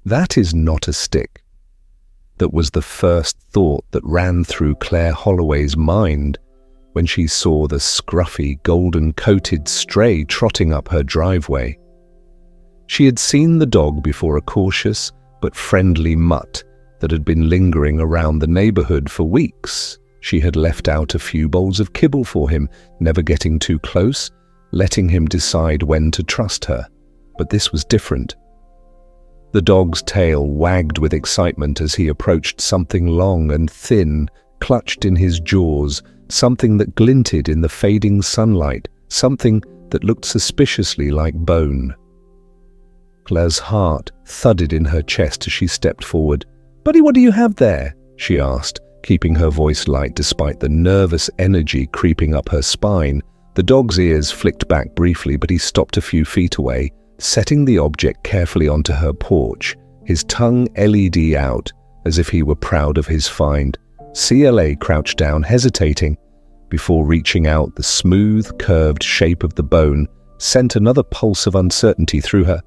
That is not a stick. That was the first thought that ran through Claire Holloway's mind when she saw the scruffy, golden-coated stray trotting up her driveway. She had seen the dog before, a cautious but friendly mutt that had been lingering around the neighborhood for weeks. She had left out a few bowls of kibble for him, never getting too close, letting him decide when to trust her. But this was different. The dog's tail wagged with excitement as he approached something long and thin, clutched in his jaws, something that glinted in the fading sunlight, something that looked suspiciously like bone. Claire's heart thudded in her chest as she stepped forward. "Buddy, what do you have there?" she asked, keeping her voice light despite the nervous energy creeping up her spine. The dog's ears flicked back briefly, but he stopped a few feet away, setting the object carefully onto her porch, his tongue LED out, as if he were proud of his find. CLA crouched down, hesitating, before reaching out. The smooth, curved shape of the bone sent another pulse of uncertainty through her,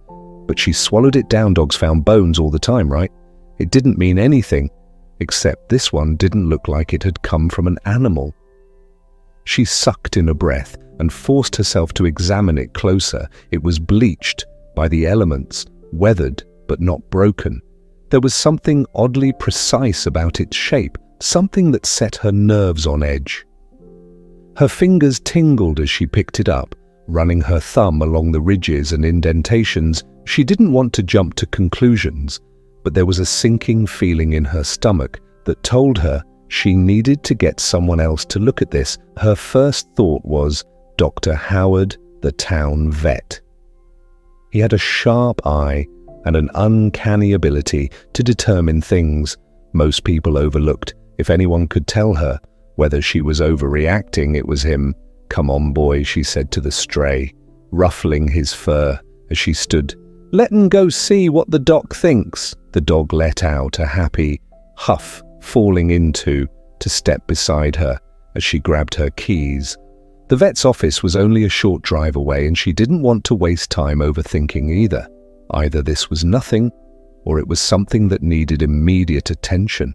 but she swallowed it down. Dogs found bones all the time, right? It didn't mean anything, except this one didn't look like it had come from an animal. She sucked in a breath and forced herself to examine it closer. It was bleached by the elements, weathered but not broken. There was something oddly precise about its shape, something that set her nerves on edge. Her fingers tingled as she picked it up, running her thumb along the ridges and indentations. She didn't want to jump to conclusions, but there was a sinking feeling in her stomach that told her she needed to get someone else to look at this. Her first thought was Dr. Howard, the town vet. He had a sharp eye and an uncanny ability to determine things most people overlooked. If anyone could tell her whether she was overreacting, it was him. "Come on, boy," she said to the stray, ruffling his fur as she stood. "Let'n go see what the doc thinks." The dog let out a happy huff, falling into to step beside her as she grabbed her keys. The vet's office was only a short drive away, and she didn't want to waste time overthinking either. Either this was nothing, or it was something that needed immediate attention.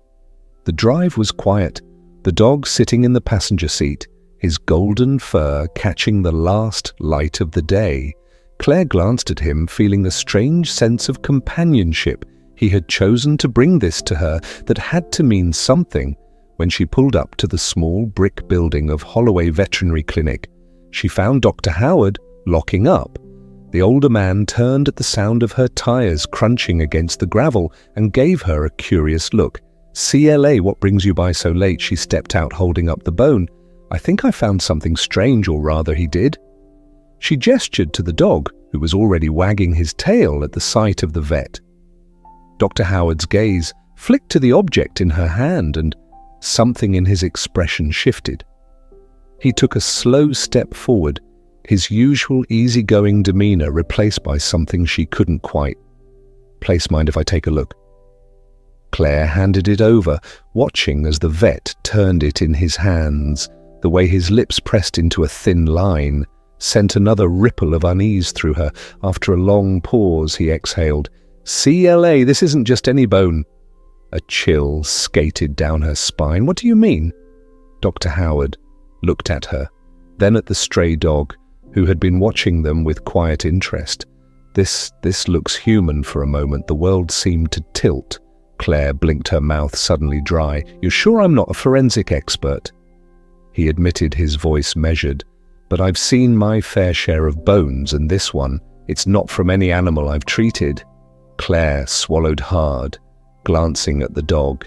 The drive was quiet, the dog sitting in the passenger seat, his golden fur catching the last light of the day. Claire glanced at him, feeling a strange sense of companionship. He had chosen to bring this to her that had to mean something. When she pulled up to the small brick building of Holloway Veterinary Clinic, she found Dr. Howard locking up. The older man turned at the sound of her tires crunching against the gravel and gave her a curious look. "CLA, what brings you by so late?" She stepped out holding up the bone. "I think I found something strange, or rather he did." She gestured to the dog, who was already wagging his tail at the sight of the vet. Dr. Howard's gaze flicked to the object in her hand, and something in his expression shifted. He took a slow step forward, his usual easygoing demeanor replaced by something she couldn't quite place. "Mind if I take a look?" Claire handed it over, watching as the vet turned it in his hands. The way his lips pressed into a thin line sent another ripple of unease through her. After a long pause, he exhaled, "CLA, this isn't just any bone." A chill skated down her spine. "What do you mean?" Dr. Howard looked at her, then at the stray dog, who had been watching them with quiet interest. This looks human." For a moment, the world seemed to tilt. Claire blinked, her mouth suddenly dry. "You're sure I'm not a forensic expert?" He admitted, his voice measured. "But I've seen my fair share of bones, and this one, it's not from any animal I've treated." Claire swallowed hard, glancing at the dog.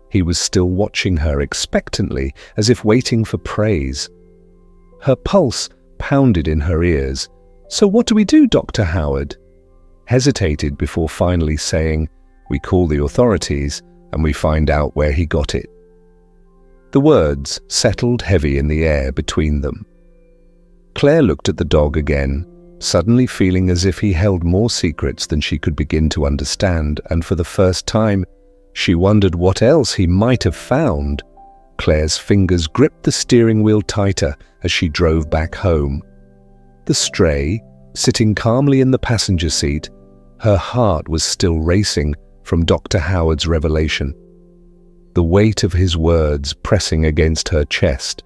He was still watching her expectantly, as if waiting for praise. Her pulse pounded in her ears. "So what do we do, Dr. Howard?" Hesitated before finally saying, "We call the authorities and we find out where he got it." The words settled heavy in the air between them. Claire looked at the dog again, suddenly feeling as if he held more secrets than she could begin to understand, and for the first time, she wondered what else he might have found. Claire's fingers gripped the steering wheel tighter as she drove back home. The stray, sitting calmly in the passenger seat, Her heart was still racing from Dr. Howard's revelation. The weight of his words pressing against her chest.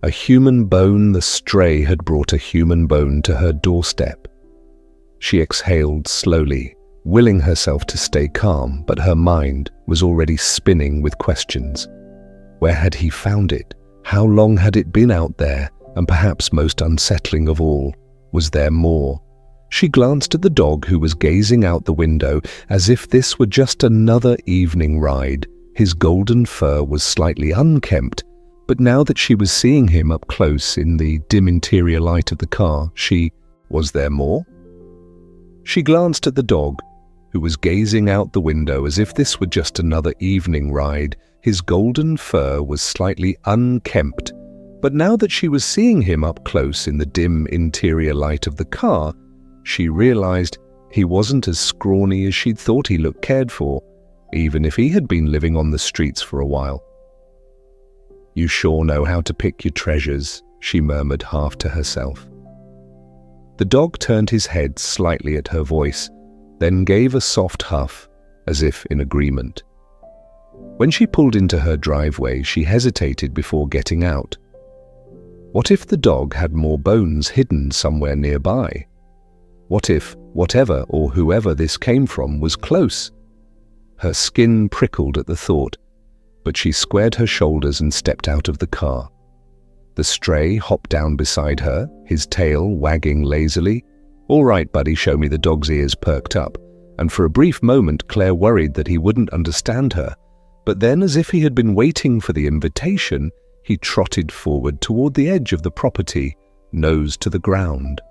A human bone, the stray had brought a human bone to her doorstep. She exhaled slowly, willing herself to stay calm, but her mind was already spinning with questions. Where had he found it? How long had it been out there? And perhaps most unsettling of all, was there more? She glanced at the dog who was gazing out the window as if this were just another evening ride. His golden fur was slightly unkempt, but now that she was seeing him up close in the dim interior light of the car, was there more? She glanced at the dog, who was gazing out the window as if this were just another evening ride. His golden fur was slightly unkempt, but now that she was seeing him up close in the dim interior light of the car, she realized he wasn't as scrawny as she'd thought he looked cared for, even if he had been living on the streets for a while. "You sure know how to pick your treasures," she murmured half to herself. The dog turned his head slightly at her voice, then gave a soft huff, as if in agreement. When she pulled into her driveway, she hesitated before getting out. What if the dog had more bones hidden somewhere nearby? What if whatever or whoever this came from was close? Her skin prickled at the thought, but she squared her shoulders and stepped out of the car. The stray hopped down beside her, his tail wagging lazily. "All right, buddy," show me. The dog's ears perked up, and for a brief moment Claire worried that he wouldn't understand her. But then, as if he had been waiting for the invitation, he trotted forward toward the edge of the property, nose to the ground.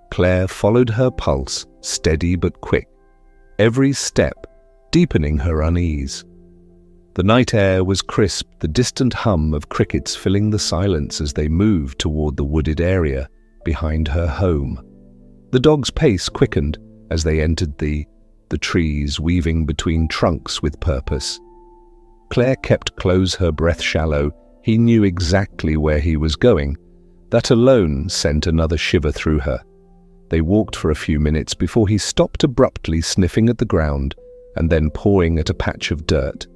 Claire followed her pulse, steady but quick, every step deepening her unease. The night air was crisp, the distant hum of crickets filling the silence as they moved toward the wooded area behind her home. The dog's pace quickened as they entered the trees, weaving between trunks with purpose. Claire kept close, her breath shallow. He knew exactly where he was going. That alone sent another shiver through her. They walked for a few minutes before he stopped abruptly, sniffing at the ground and then pawing at a patch of dirt.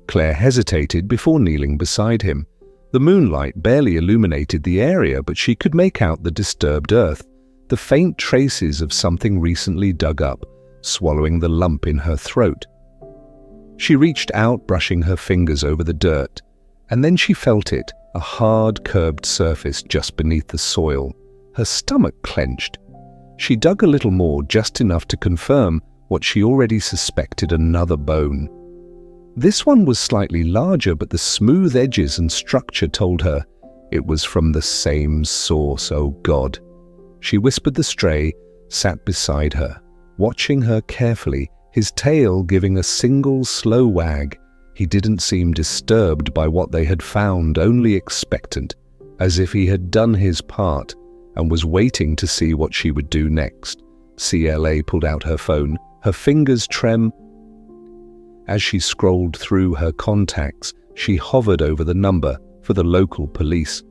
Claire hesitated before kneeling beside him. The moonlight barely illuminated the area, but she could make out the disturbed earth, the faint traces of something recently dug up, swallowing the lump in her throat. She reached out, brushing her fingers over the dirt, and then she felt it, a hard, curved surface just beneath the soil. Her stomach clenched. She dug a little more, just enough to confirm what she already suspected: another bone. This one was slightly larger, but the smooth edges and structure told her it was from the same source. Oh God. She whispered the stray, sat beside her, watching her carefully, his tail giving a single slow wag. He didn't seem disturbed by what they had found, only expectant, as if he had done his part and was waiting to see what she would do next. CLA pulled out her phone, her fingers trembled. As she scrolled through her contacts, she hovered over the number for the local police,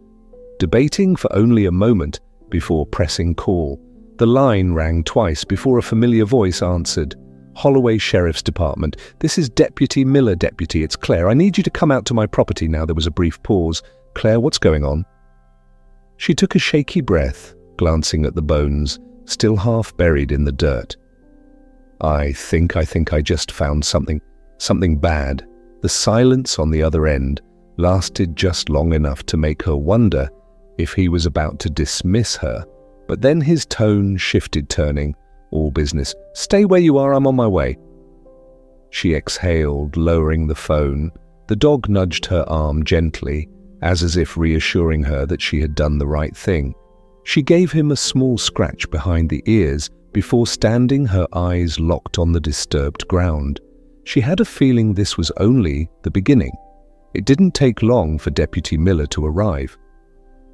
debating for only a moment before pressing call. The line rang twice before a familiar voice answered. "Holloway Sheriff's Department. This is Deputy Miller. Deputy, it's Claire. I need you to come out to my property now." There was a brief pause. "Claire, what's going on?" She took a shaky breath, glancing at the bones, still half buried in the dirt. I think I just found something bad." The silence on the other end lasted just long enough to make her wonder if he was about to dismiss her, but then his tone shifted, turning all business. "Stay where you are, I'm on my way." She exhaled, lowering the phone. The dog nudged her arm gently, as if reassuring her that she had done the right thing. She gave him a small scratch behind the ears before standing, her eyes locked on the disturbed ground. She had a feeling this was only the beginning. It didn't take long for Deputy Miller to arrive.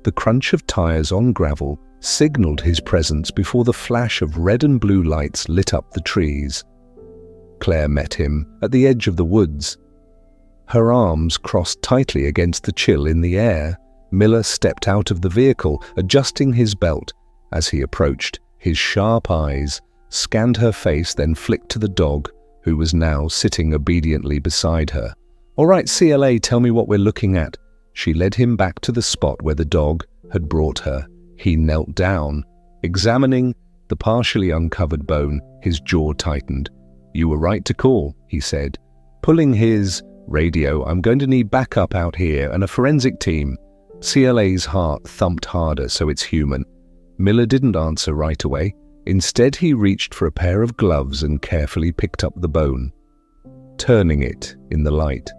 The crunch of tires on gravel signaled his presence before the flash of red and blue lights lit up the trees. Claire met him at the edge of the woods. Her arms crossed tightly against the chill in the air. Miller stepped out of the vehicle, adjusting his belt. As he approached, his sharp eyes scanned her face, then flicked to the dog, who was now sitting obediently beside her. "All right, CLA, tell me what we're looking at." She led him back to the spot where the dog had brought her. He knelt down, examining the partially uncovered bone. His jaw tightened. "You were right to call," he said, pulling his radio. "I'm going to need backup out here and a forensic team." CLA's heart thumped harder, so it's human. Miller didn't answer right away. Instead, he reached for a pair of gloves and carefully picked up the bone, turning it in the light.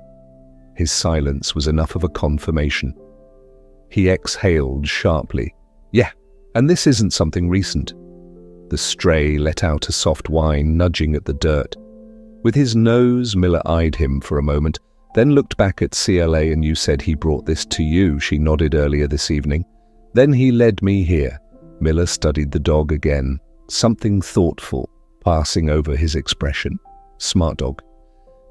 His silence was enough of a confirmation. He exhaled sharply. "Yeah, and this isn't something recent." The stray let out a soft whine, nudging at the dirt. With his nose, Miller eyed him for a moment, then looked back at CLA. "And you said he brought this to you," she nodded, "earlier this evening." "Then he led me here." Miller studied the dog again, something thoughtful passing over his expression. "Smart dog."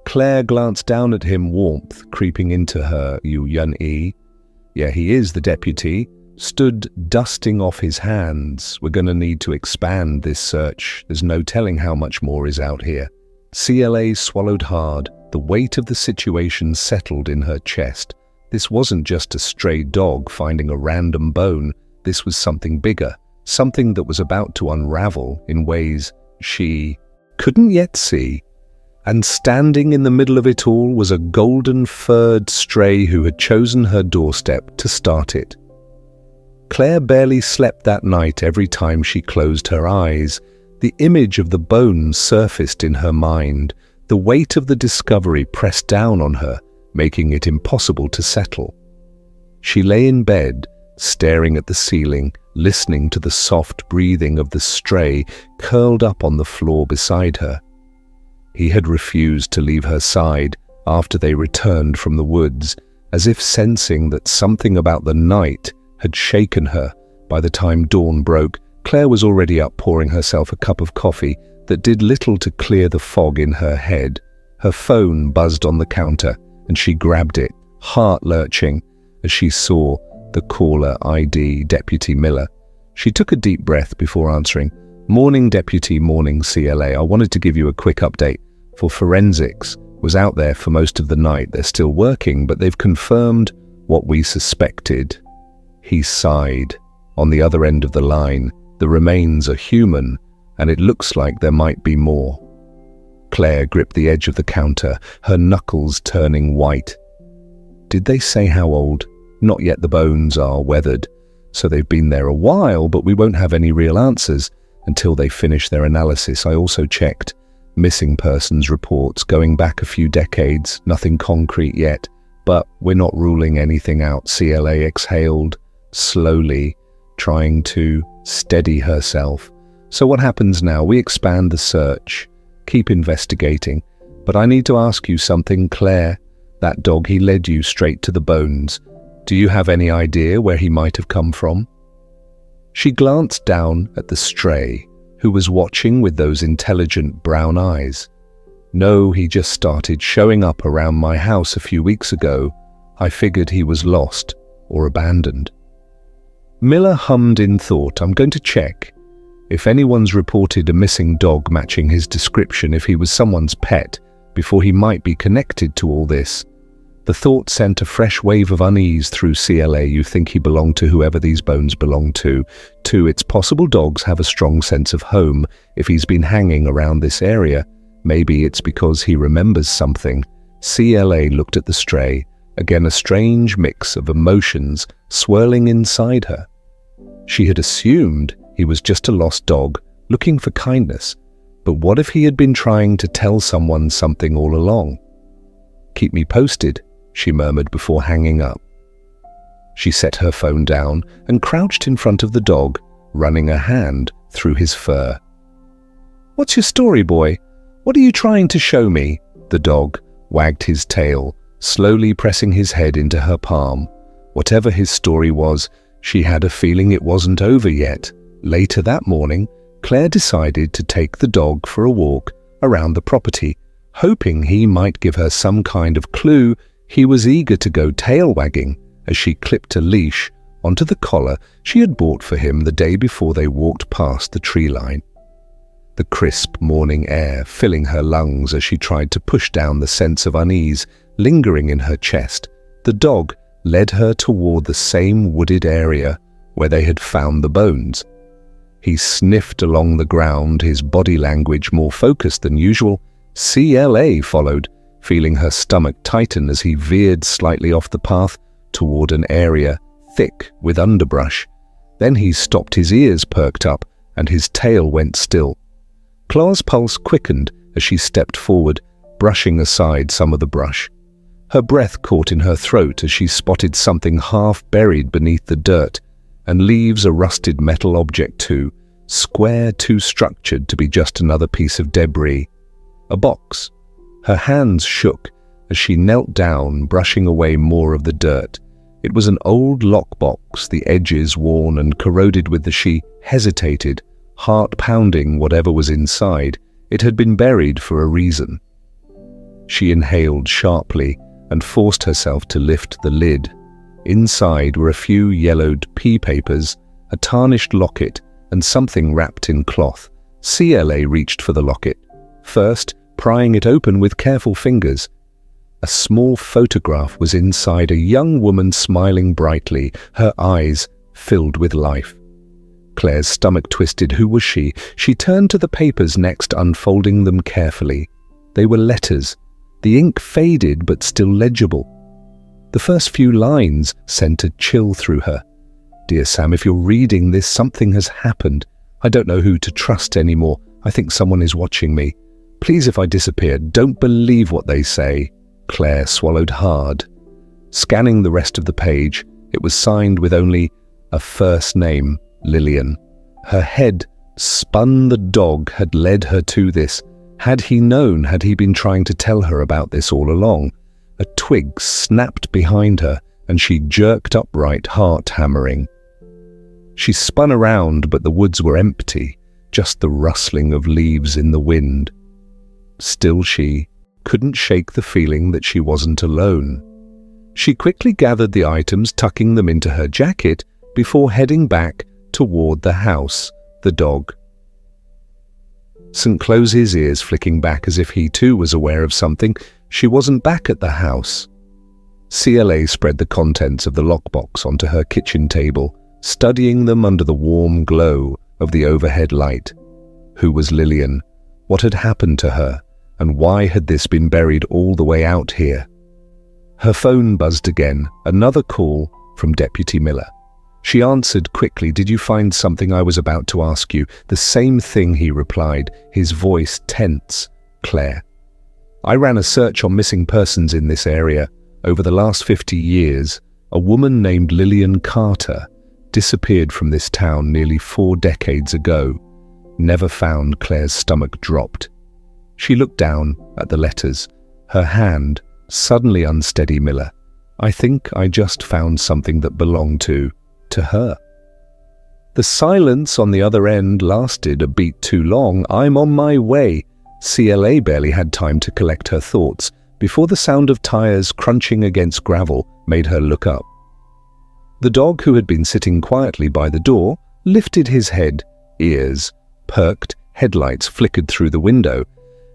Claire glanced down at him, warmth creeping into her. "You Yun-E?" "Yeah, he is," the deputy stood, dusting off his hands. "We're going to need to expand this search. There's no telling how much more is out here." CLA swallowed hard. The weight of the situation settled in her chest. This wasn't just a stray dog finding a random bone. This was something bigger, something that was about to unravel in ways she couldn't yet see. And standing in the middle of it all was a golden-furred stray who had chosen her doorstep to start it. Claire barely slept that night. Every time she closed her eyes, the image of the bone surfaced in her mind. The weight of the discovery pressed down on her, making it impossible to settle. She lay in bed, staring at the ceiling, listening to the soft breathing of the stray curled up on the floor beside her. He had refused to leave her side after they returned from the woods, as if sensing that something about the night had shaken her. By the time dawn broke, Claire was already up, pouring herself a cup of coffee that did little to clear the fog in her head. Her phone buzzed on the counter, and she grabbed it, heart lurching, as she saw the caller ID, Deputy Miller. She took a deep breath before answering. "Morning, Deputy." "Morning, CLA. I wanted to give you a quick update. For forensics was out there for most of the night. They're still working, but they've confirmed what we suspected." He sighed. On the other end of the line, the remains are human, and it looks like there might be more. Claire gripped the edge of the counter, her knuckles turning white. "Did they say how old?" "Not yet. The bones are weathered, so they've been there a while, but we won't have any real answers until they finish their analysis." I also checked missing persons reports going back a few decades. Nothing concrete yet, but we're not ruling anything out. CLA exhaled slowly, trying to steady herself. "So what happens now? We expand the search, keep investigating, but I need to ask you something, Claire. That dog, he led you straight to the bones. Do you have any idea where he might have come from?" She glanced down at the stray, who was watching with those intelligent brown eyes. "No, he just started showing up around my house a few weeks ago. I figured he was lost or abandoned." Miller hummed in thought. "I'm going to check. If anyone's reported a missing dog matching his description, if he was someone's pet, before he might be connected to all this." The thought sent a fresh wave of unease through CLA. "You think he belonged to whoever these bones belong to? Two, it's possible dogs have a strong sense of home. If he's been hanging around this area, maybe it's because he remembers something." CLA looked at the stray, again a strange mix of emotions swirling inside her. She had assumed he was just a lost dog, looking for kindness. But what if he had been trying to tell someone something all along? "Keep me posted," she murmured before hanging up. She set her phone down and crouched in front of the dog, running a hand through his fur. "What's your story, boy? What are you trying to show me?" The dog wagged his tail, slowly pressing his head into her palm. Whatever his story was, she had a feeling it wasn't over yet. Later that morning, Claire decided to take the dog for a walk around the property, hoping he might give her some kind of clue. He was eager to go, tail wagging, as she clipped a leash onto the collar she had bought for him the day before they walked past the tree line. the crisp morning air filling her lungs as she tried to push down the sense of unease lingering in her chest. The dog led her toward the same wooded area where they had found the bones. He sniffed along the ground, his body language more focused than usual. CLA followed, feeling her stomach tighten as he veered slightly off the path toward an area thick with underbrush. Then he stopped, his ears perked up, and his tail went still. Claw's pulse quickened as she stepped forward, brushing aside some of the brush. Her breath caught in her throat as she spotted something half buried beneath the dirt, and leaves a rusted metal object too, square, too structured to be just another piece of debris. A box. Her hands shook as she knelt down, brushing away more of the dirt. It was an old lockbox, the edges worn and corroded with she hesitated, heart pounding whatever was inside. It had been buried for a reason. She inhaled sharply and forced herself to lift the lid. Inside were a few yellowed pea papers, a tarnished locket, and something wrapped in cloth. CLA reached for the locket, first prying it open with careful fingers. A small photograph was inside, a young woman smiling brightly, her eyes filled with life. Claire's stomach twisted. Who was she? She turned to the papers next, unfolding them carefully. They were letters. The ink faded but still legible. The first few lines sent a chill through her. Dear Sam, if you're reading this, something has happened. I don't know who to trust anymore. I think someone is watching me. Please, if I disappear, don't believe what they say. Claire swallowed hard. Scanning the rest of the page, it was signed with only a first name, Lillian. Her head spun. The dog had led her to this. Had he known? Had he been trying to tell her about this all along? A twig snapped behind her, and she jerked upright, heart hammering. She spun around, but the woods were empty, just the rustling of leaves in the wind. Still, she couldn't shake the feeling that she wasn't alone. She quickly gathered the items, tucking them into her jacket, before heading back toward the house, the dog. St. closed his ears, flicking back as if he too was aware of something. She wasn't back at the house. CLA spread the contents of the lockbox onto her kitchen table, studying them under the warm glow of the overhead light. Who was Lillian? What had happened to her? And why had this been buried all the way out here? Her phone buzzed again, another call from Deputy Miller. She answered quickly. Did you find something? I was about to ask you. The same thing, he replied, his voice tense. Claire. I ran a search on missing persons in this area. Over the last 50 years, a woman named Lillian Carter disappeared from this town nearly 4 decades ago. Never found. Claire's stomach dropped. She looked down at the letters, her hand suddenly unsteady. Miller, I think I just found something that belonged to her. The silence on the other end lasted a beat too long. I'm on my way. CLA barely had time to collect her thoughts before the sound of tires crunching against gravel made her look up. The dog, who had been sitting quietly by the door, lifted his head, ears perked, headlights flickered through the window.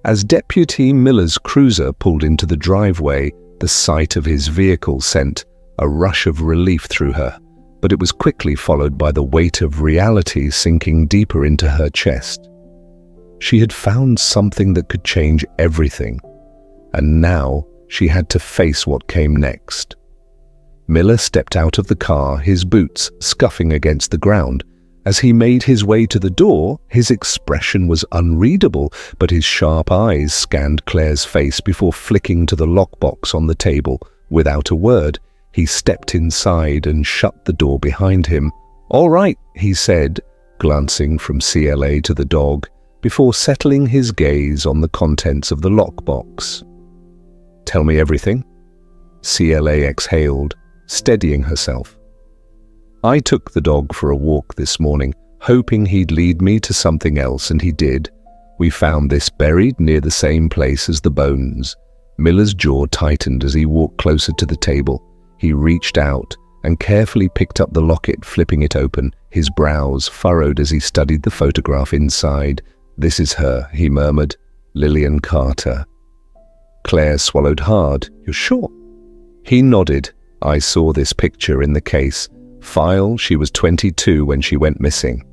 As Deputy Miller's cruiser pulled into the driveway, the sight of his vehicle sent a rush of relief through her, but it was quickly followed by the weight of reality sinking deeper into her chest. She had found something that could change everything, and now she had to face what came next. Miller stepped out of the car, his boots scuffing against the ground. As he made his way to the door, his expression was unreadable, but his sharp eyes scanned Claire's face before flicking to the lockbox on the table. Without a word, he stepped inside and shut the door behind him. All right, he said, glancing from CLA to the dog, before settling his gaze on the contents of the lockbox. Tell me everything. CLA exhaled, steadying herself. I took the dog for a walk this morning, hoping he'd lead me to something else, and he did. We found this buried near the same place as the bones. Miller's jaw tightened as he walked closer to the table. He reached out and carefully picked up the locket, flipping it open, his brows furrowed as he studied the photograph inside. "This is her," he murmured. "Lillian Carter." Claire swallowed hard. "You're sure?" He nodded. "I saw this picture in the case. File, she was 22 when she went missing.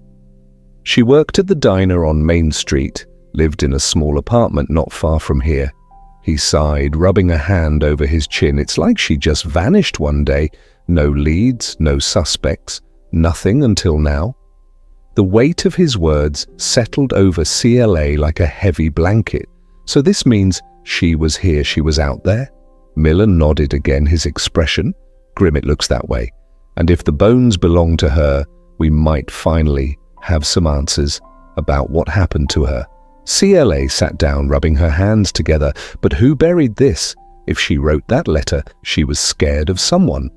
She worked at the diner on Main Street, lived in a small apartment not far from here." He sighed, rubbing a hand over his chin. "It's like she just vanished one day. No leads, no suspects, nothing until now." The weight of his words settled over CLA like a heavy blanket. "So this means she was here, she was out there?" Miller nodded again, his expression grim. "It looks that way. And if the bones belong to her, we might finally have some answers about what happened to her." CLA sat down, rubbing her hands together. "But who buried this? If she wrote that letter, she was scared of someone."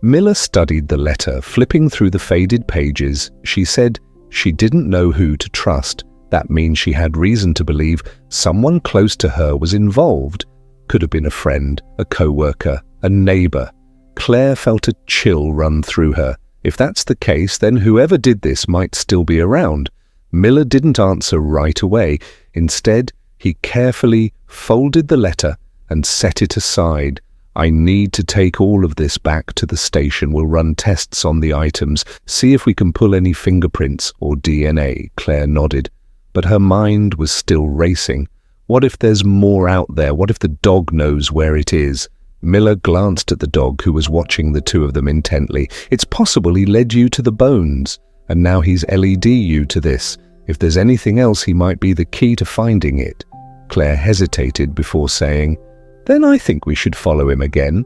Miller studied the letter, flipping through the faded pages. She said she didn't know who to trust. That means she had reason to believe someone close to her was involved. Could have been a friend, a co-worker, a neighbor. Claire felt a chill run through her. If that's the case, then whoever did this might still be around. Miller didn't answer right away. Instead, he carefully folded the letter and set it aside. "I need to take all of this back to the station. We'll run tests on the items, see if we can pull any fingerprints or DNA." Claire nodded, but her mind was still racing. What if there's more out there? What if the dog knows where it is? Miller glanced at the dog, who was watching the two of them intently. "It's possible he led you to the bones, and now he's LED you to this. If there's anything else, he might be the key to finding it." Claire hesitated before saying, "Then I think we should follow him again."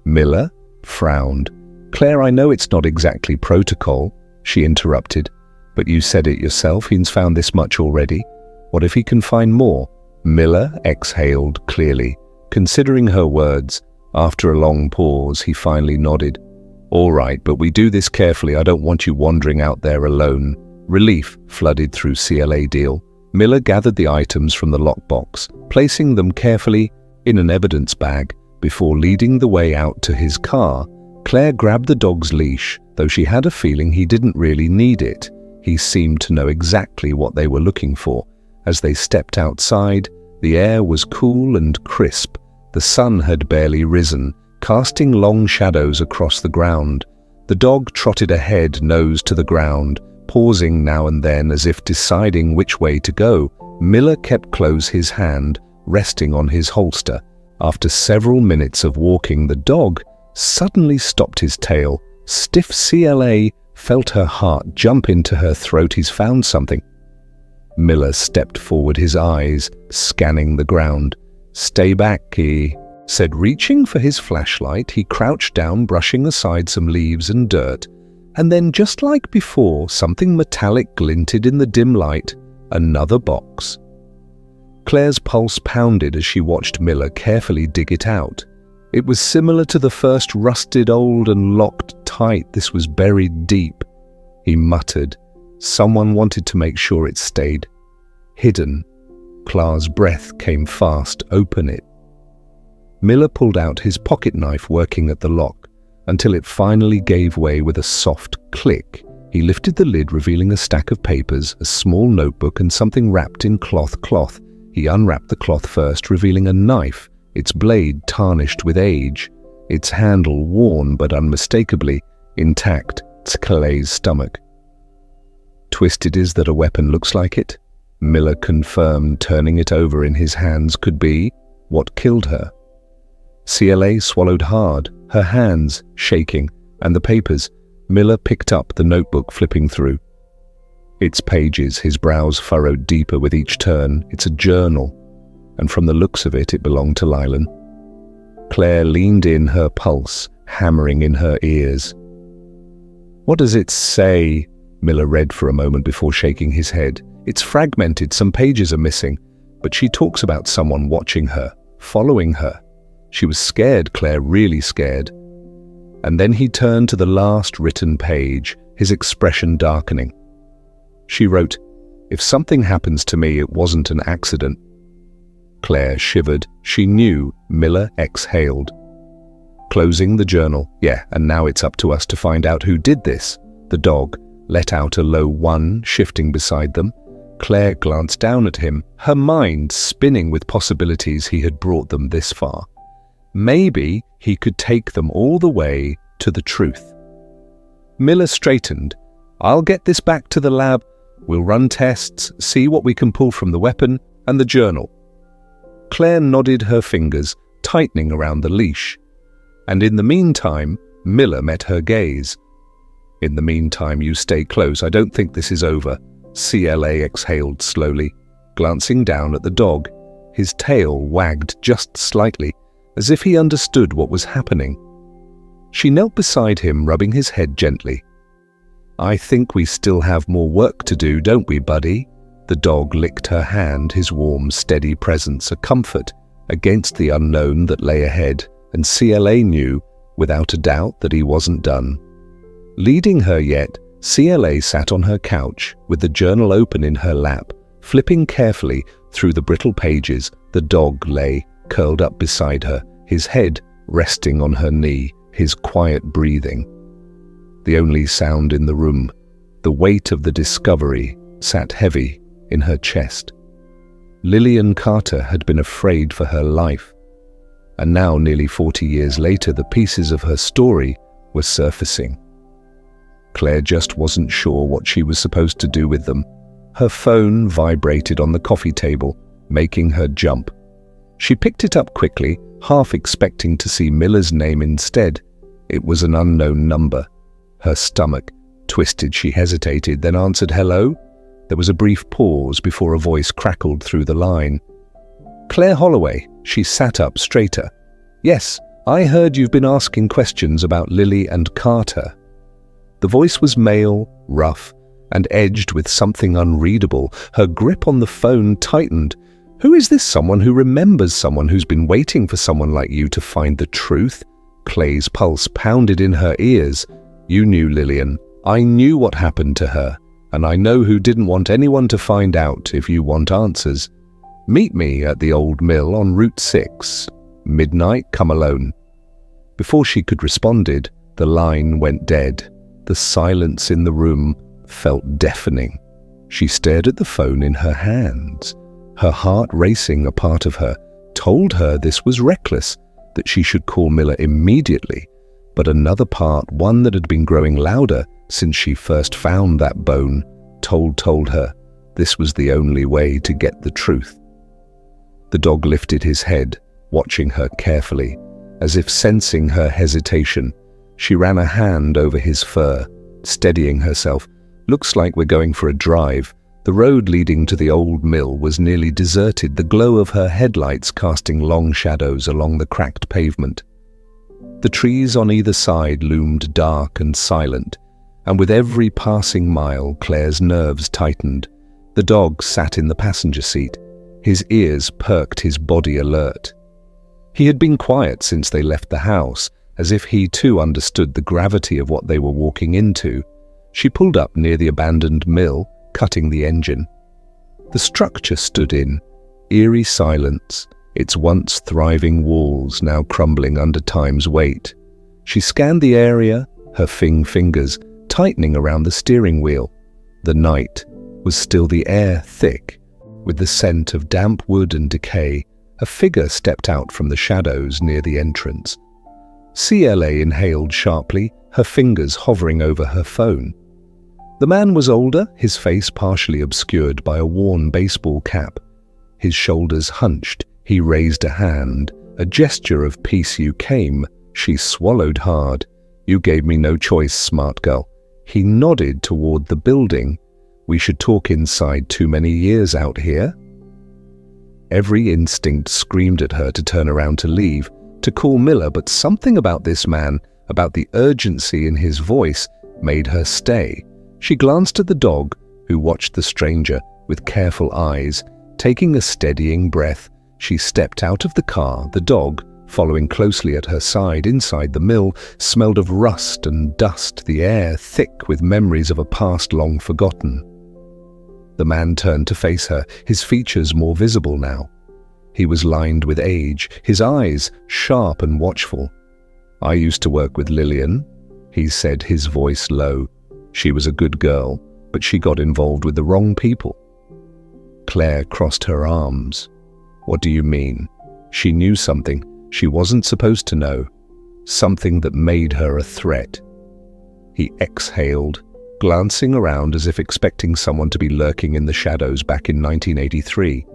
Miller frowned. "Claire, I know it's not exactly protocol," she interrupted, "but you said it yourself. He's found this much already. What if he can find more?" Miller exhaled clearly, considering her words. After a long pause, he finally nodded. "All right, but we do this carefully. I don't want you wandering out there alone." Relief flooded through CLA Deal. Miller gathered the items from the lockbox, placing them carefully in an evidence bag before leading the way out to his car. Claire grabbed the dog's leash, though she had a feeling he didn't really need it. He seemed to know exactly what they were looking for. As they stepped outside, the air was cool and crisp. The sun had barely risen, casting long shadows across the ground. The dog trotted ahead, nose to the ground, pausing now and then as if deciding which way to go. Miller kept close his hand, resting on his holster. After several minutes of walking, the dog suddenly stopped his tail. Stiff CLA felt her heart jump into her throat. "He's found something." Miller stepped forward, his eyes scanning the ground. "Stay back," he said. Reaching for his flashlight, he crouched down, brushing aside some leaves and dirt. And then, just like before, something metallic glinted in the dim light. Another box. Claire's pulse pounded as she watched Miller carefully dig it out. It was similar to the first, rusted, old, and locked tight. This was buried deep. He muttered. Someone wanted to make sure it stayed hidden. Claire's breath came fast. "Open it." Miller pulled out his pocket knife, working at the lock, until it finally gave way with a soft click. He lifted the lid, revealing a stack of papers, a small notebook, and something wrapped in cloth. He unwrapped the cloth first, revealing a knife, its blade tarnished with age, its handle worn but unmistakably intact to Claire's stomach. "Twisted is that a weapon looks like it?" Miller confirmed, turning it over in his hands. "Could be what killed her." CLA swallowed hard, her hands shaking, and the papers. Miller picked up the notebook, flipping through its pages, his brows furrowed deeper with each turn. "It's a journal, and from the looks of it, it belonged to Lillian." Claire leaned in, her pulse hammering in her ears. "What does it say?" Miller read for a moment before shaking his head. "It's fragmented, some pages are missing, but she talks about someone watching her, following her." She was scared, Claire, really scared. And then he turned to the last written page, his expression darkening. She wrote, "If something happens to me, it wasn't an accident." Claire shivered. She knew. Miller exhaled. Closing the journal. "Yeah, and now it's up to us to find out who did this." The dog let out a low one, shifting beside them. Claire glanced down at him, her mind spinning with possibilities he had brought them this far. Maybe he could take them all the way to the truth. Miller straightened. "I'll get this back to the lab. We'll run tests, see what we can pull from the weapon and the journal." Claire nodded, her fingers tightening around the leash. And in the meantime, Miller met her gaze. "In the meantime, you stay close. I don't think this is over." CLA exhaled slowly, glancing down at the dog. His tail wagged just slightly, as if he understood what was happening. She knelt beside him, rubbing his head gently. "I think we still have more work to do, don't we, buddy?" The dog licked her hand, his warm, steady presence a comfort against the unknown that lay ahead, and CLA knew, without a doubt, that he wasn't done. Leading her yet, CLA sat on her couch, with the journal open in her lap, flipping carefully through the brittle pages. The dog lay, curled up beside her, his head resting on her knee, his quiet breathing. The only sound in the room, the weight of the discovery, sat heavy in her chest. Lillian Carter had been afraid for her life, and now, nearly 40 years later, the pieces of her story were surfacing. Claire just wasn't sure what she was supposed to do with them. Her phone vibrated on the coffee table, making her jump. She picked it up quickly, half expecting to see Miller's name instead. It was an unknown number. Her stomach twisted. She hesitated, then answered, "Hello?" There was a brief pause before a voice crackled through the line. "Claire Holloway." She sat up straighter. "Yes, I heard you've been asking questions about Lily and Carter." The voice was male, rough, and edged with something unreadable. Her grip on the phone tightened. "Who is this someone who remembers someone who's been waiting for someone like you to find the truth?" Clay's pulse pounded in her ears. "You knew, Lillian. I knew what happened to her, and I know who didn't want anyone to find out. If you want answers, meet me at the old mill on Route 6. Midnight, come alone." Before she could responded, the line went dead. The silence in the room felt deafening. She stared at the phone in her hands. Her heart racing, a part of her told her this was reckless, that she should call Miller immediately. But another part, one that had been growing louder since she first found that bone, told her this was the only way to get the truth. The dog lifted his head, watching her carefully, as if sensing her hesitation. She ran a hand over his fur, steadying herself. "Looks like we're going for a drive." The road leading to the old mill was nearly deserted, the glow of her headlights casting long shadows along the cracked pavement. The trees on either side loomed dark and silent, and with every passing mile, Claire's nerves tightened. The dog sat in the passenger seat, his ears perked, his body alert. He had been quiet since they left the house, as if he too understood the gravity of what they were walking into. She pulled up near the abandoned mill, cutting the engine. The structure stood in eerie silence, its once thriving walls now crumbling under time's weight. She scanned the area, her fingers tightening around the steering wheel. The night was still, the air thick, with the scent of damp wood and decay. A figure stepped out from the shadows near the entrance. CLA inhaled sharply, her fingers hovering over her phone. The man was older, his face partially obscured by a worn baseball cap. His shoulders hunched, he raised a hand, a gesture of peace. "You came." She swallowed hard. "You gave me no choice, smart girl." He nodded toward the building. "We should talk inside. Too many years out here." Every instinct screamed at her to turn around to leave, to call Miller, but something about this man, about the urgency in his voice, made her stay. She glanced at the dog, who watched the stranger with careful eyes. Taking a steadying breath, she stepped out of the car. The dog, following closely at her side. Inside the mill smelled of rust and dust, the air thick with memories of a past long forgotten. The man turned to face her, his features more visible now. He was lined with age, his eyes sharp and watchful. "I used to work with Lillian," he said, his voice low. "She was a good girl, but she got involved with the wrong people." Claire crossed her arms. What do you mean? She knew something she wasn't supposed to know, something that made her a threat. He exhaled, glancing around as if expecting someone to be lurking in the shadows back in 1983.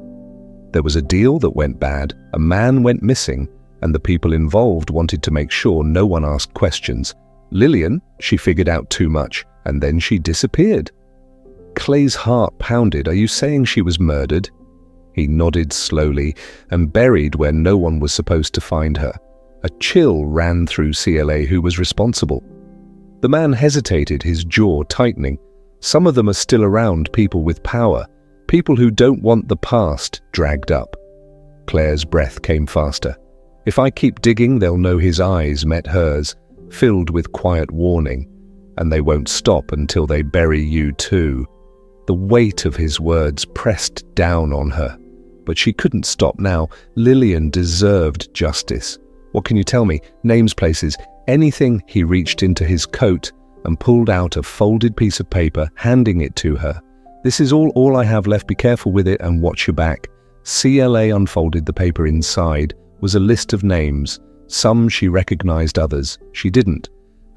There was a deal that went bad, a man went missing, and the people involved wanted to make sure no one asked questions. Lillian, she figured out too much, and then she disappeared. Clay's heart pounded. Are you saying she was murdered? He nodded slowly and buried where no one was supposed to find her. A chill ran through CLA. Who was responsible? The man hesitated, his jaw tightening. Some of them are still around, people with power, people who don't want the past dragged up. Claire's breath came faster. If I keep digging, they'll know. His eyes met hers, filled with quiet warning, and they won't stop until they bury you too. The weight of his words pressed down on her, but she couldn't stop now. Lillian deserved justice. What can you tell me? Names, places, anything. He reached into his coat and pulled out a folded piece of paper, handing it to her. This is all I have left. Be careful with it and watch your back. CLA unfolded the paper. Inside was a list of names. Some she recognized, others she didn't.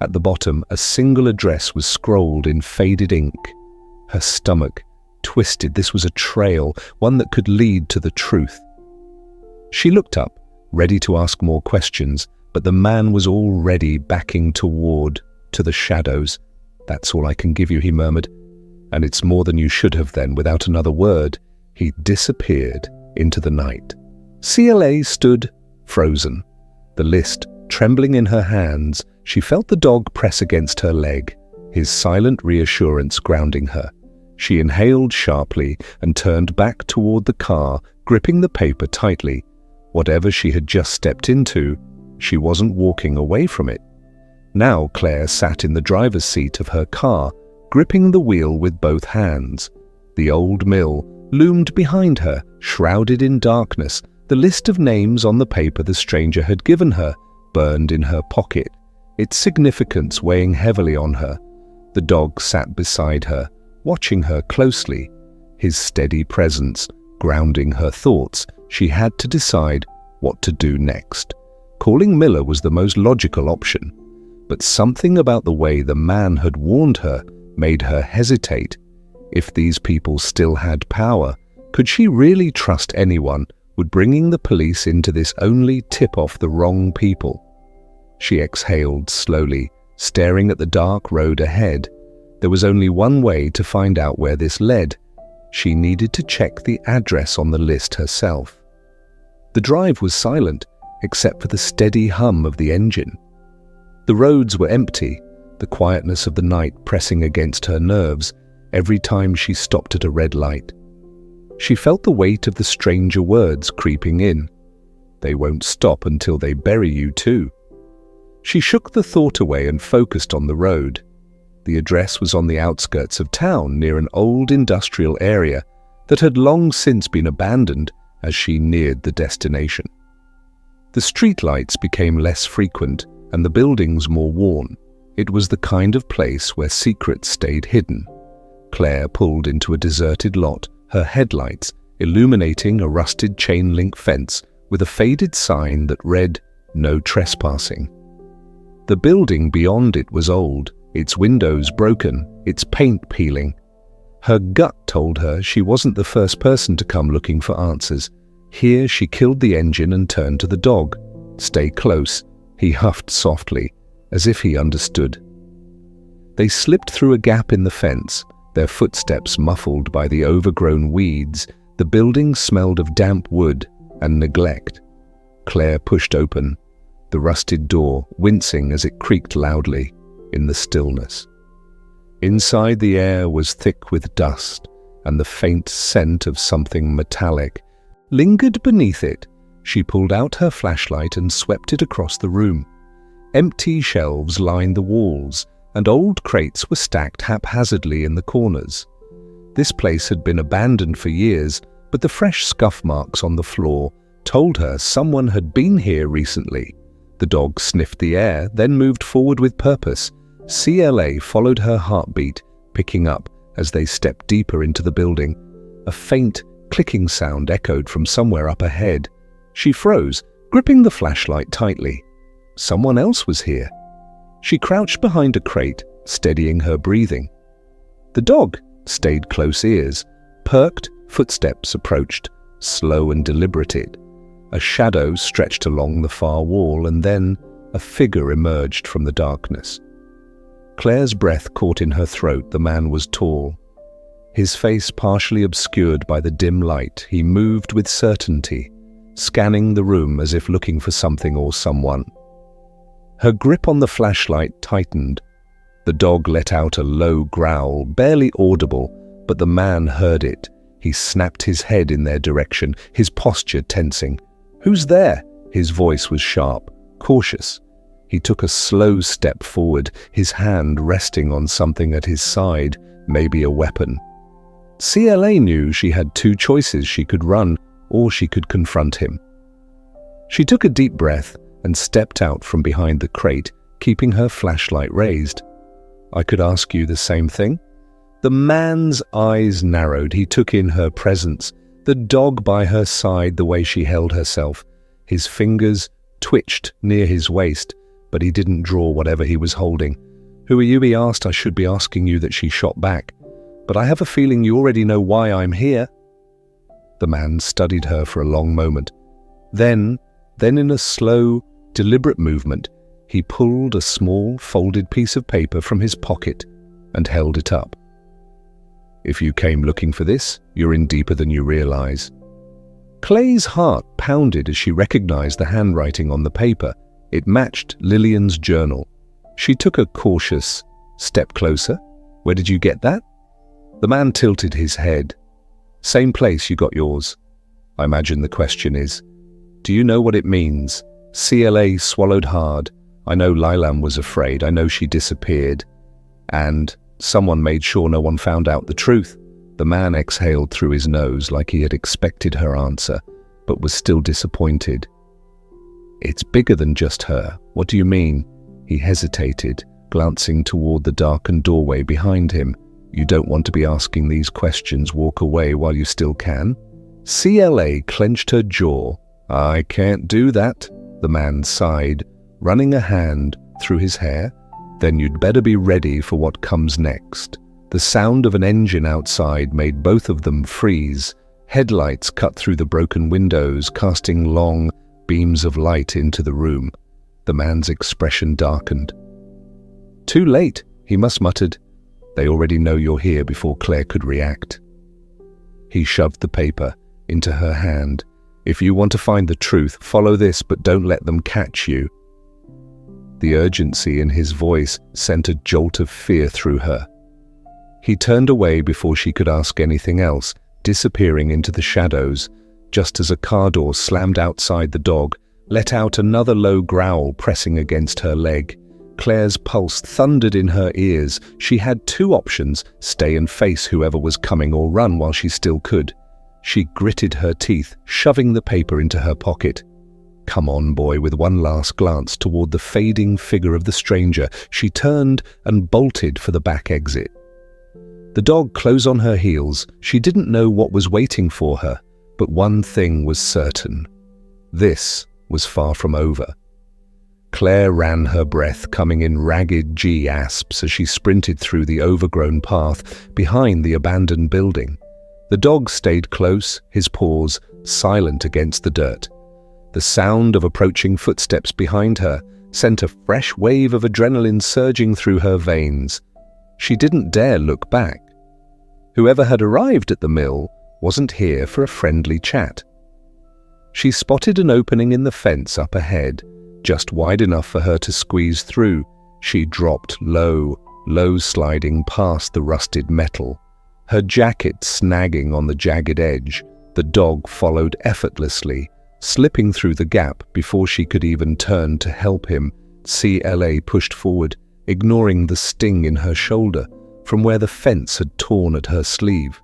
At the bottom, a single address was scrolled in faded ink. Her stomach twisted. This was a trail, one that could lead to the truth. She looked up, ready to ask more questions, but the man was already backing to the shadows. That's all I can give you, he murmured. And it's more than you should have then. Without another word, he disappeared into the night. CLA stood frozen, the list trembling in her hands. She felt the dog press against her leg, his silent reassurance grounding her. She inhaled sharply and turned back toward the car, gripping the paper tightly. Whatever she had just stepped into, she wasn't walking away from it. Now Claire sat in the driver's seat of her car, gripping the wheel with both hands. The old mill loomed behind her, shrouded in darkness. The list of names on the paper the stranger had given her burned in her pocket, its significance weighing heavily on her. The dog sat beside her, watching her closely, his steady presence grounding her thoughts. She had to decide what to do next. Calling Miller was the most logical option, but something about the way the man had warned her made her hesitate. If these people still had power, could she really trust anyone? Would bringing the police into this only tip off the wrong people? She exhaled slowly, staring at the dark road ahead. There was only one way to find out where this led. She needed to check the address on the list herself. The drive was silent, except for the steady hum of the engine. The roads were empty, the quietness of the night pressing against her nerves every time she stopped at a red light. She felt the weight of the stranger words creeping in. They won't stop until they bury you too. She shook the thought away and focused on the road. The address was on the outskirts of town, near an old industrial area that had long since been abandoned as she neared the destination. The streetlights became less frequent and the buildings more worn. It was the kind of place where secrets stayed hidden. Claire pulled into a deserted lot, her headlights illuminating a rusted chain-link fence with a faded sign that read, "No trespassing." The building beyond it was old, its windows broken, its paint peeling. Her gut told her she wasn't the first person to come looking for answers. Here she killed the engine and turned to the dog. "Stay close," he huffed softly, as if he understood. They slipped through a gap in the fence, their footsteps muffled by the overgrown weeds. The building smelled of damp wood and neglect. Claire pushed open the rusted door, wincing as it creaked loudly in the stillness. Inside, the air was thick with dust, and the faint scent of something metallic lingered beneath it. She pulled out her flashlight and swept it across the room. Empty shelves lined the walls, and old crates were stacked haphazardly in the corners. This place had been abandoned for years, but the fresh scuff marks on the floor told her someone had been here recently. The dog sniffed the air, then moved forward with purpose. CLA followed her heartbeat, picking up as they stepped deeper into the building. A faint clicking sound echoed from somewhere up ahead. She froze, gripping the flashlight tightly. Someone else was here. She crouched behind a crate, steadying her breathing. The dog stayed close ears. Perked footsteps approached, slow and deliberate. A shadow stretched along the far wall, and then a figure emerged from the darkness. Claire's breath caught in her throat. The man was tall. His face partially obscured by the dim light, he moved with certainty, scanning the room as if looking for something or someone. Her grip on the flashlight tightened. The dog let out a low growl, barely audible, but the man heard it. He snapped his head in their direction, his posture tensing. "Who's there?" His voice was sharp, cautious. He took a slow step forward, his hand resting on something at his side, maybe a weapon. CLA knew she had two choices: she could run or she could confront him. She took a deep breath and stepped out from behind the crate, keeping her flashlight raised. "I could ask you the same thing?" The man's eyes narrowed. He took in her presence, the dog by her side, the way she held herself. His fingers twitched near his waist, but he didn't draw whatever he was holding. "Who are you?" he asked. "I should be asking you that," she shot back. "But I have a feeling you already know why I'm here." The man studied her for a long moment. Then in a slow, deliberate movement, he pulled a small, folded piece of paper from his pocket and held it up. "If you came looking for this, you're in deeper than you realize." Clay's heart pounded as she recognized the handwriting on the paper. It matched Lillian's journal. She took a cautious step closer. "Where did you get that?" The man tilted his head. "Same place you got yours." "I imagine the question is, do you know what it means?" CLA swallowed hard. "I know Lilam was afraid. I know she disappeared. And someone made sure no one found out the truth." The man exhaled through his nose like he had expected her answer, but was still disappointed. "It's bigger than just her. What do you mean?" He hesitated, glancing toward the darkened doorway behind him. "You don't want to be asking these questions. Walk away while you still can." CLA clenched her jaw. "I can't do that," the man sighed, running a hand through his hair. "Then you'd better be ready for what comes next." The sound of an engine outside made both of them freeze. Headlights cut through the broken windows, casting long beams of light into the room. The man's expression darkened. "Too late," he muttered. "They already know you're here," before Claire could react. He shoved the paper into her hand. "If you want to find the truth, follow this, but don't let them catch you." The urgency in his voice sent a jolt of fear through her. He turned away before she could ask anything else, disappearing into the shadows, just as a car door slammed outside. The dog let out another low growl, pressing against her leg. Claire's pulse thundered in her ears. She had two options: stay and face whoever was coming, or run while she still could. She gritted her teeth, shoving the paper into her pocket. "Come on, boy." With one last glance toward the fading figure of the stranger, she turned and bolted for the back exit. The dog closed on her heels. She didn't know what was waiting for her, but one thing was certain. This was far from over. Claire ran her breath, coming in ragged gasps as she sprinted through the overgrown path behind the abandoned building. The dog stayed close, his paws silent against the dirt. The sound of approaching footsteps behind her sent a fresh wave of adrenaline surging through her veins. She didn't dare look back. Whoever had arrived at the mill wasn't here for a friendly chat. She spotted an opening in the fence up ahead, just wide enough for her to squeeze through. She dropped low, sliding past the rusted metal, her jacket snagging on the jagged edge. The dog followed effortlessly, slipping through the gap before she could even turn to help him. CLA pushed forward, ignoring the sting in her shoulder from where the fence had torn at her sleeve.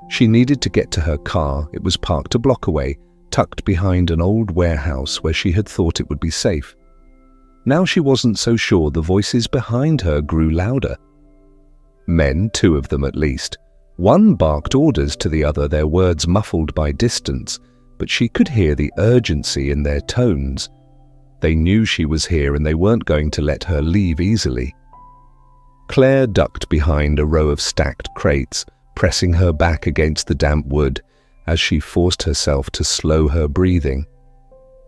She needed to get to her car. It was parked a block away, tucked behind an old warehouse where she had thought it would be safe. Now she wasn't so sure. The voices behind her grew louder. Men, two of them at least, One barked orders to the other, their words muffled by distance, but she could hear the urgency in their tones. They knew she was here and they weren't going to let her leave easily. Claire ducked behind a row of stacked crates, pressing her back against the damp wood as she forced herself to slow her breathing.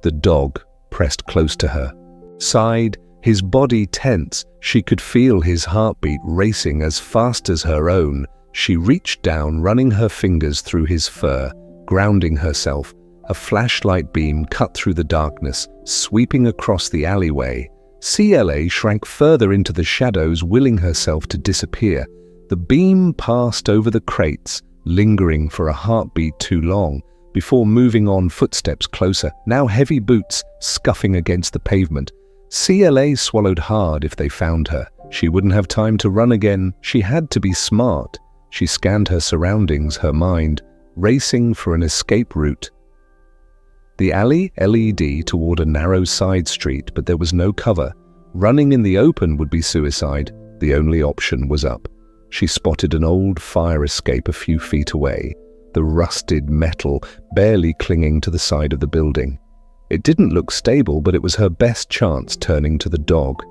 The dog pressed close to her, sighed, his body tense. She could feel his heartbeat racing as fast as her own. She reached down, running her fingers through his fur, grounding herself. A flashlight beam cut through the darkness, sweeping across the alleyway. CLA shrank further into the shadows, willing herself to disappear. The beam passed over the crates, lingering for a heartbeat too long, before moving on, footsteps closer, now heavy boots scuffing against the pavement. CLA swallowed hard. If they found her, she wouldn't have time to run again. She had to be smart. She scanned her surroundings, her mind racing for an escape route. The alley led toward a narrow side street, but there was no cover. Running in the open would be suicide. The only option was up. She spotted an old fire escape a few feet away, the rusted metal barely clinging to the side of the building. It didn't look stable, but it was her best chance. Turning to the dog,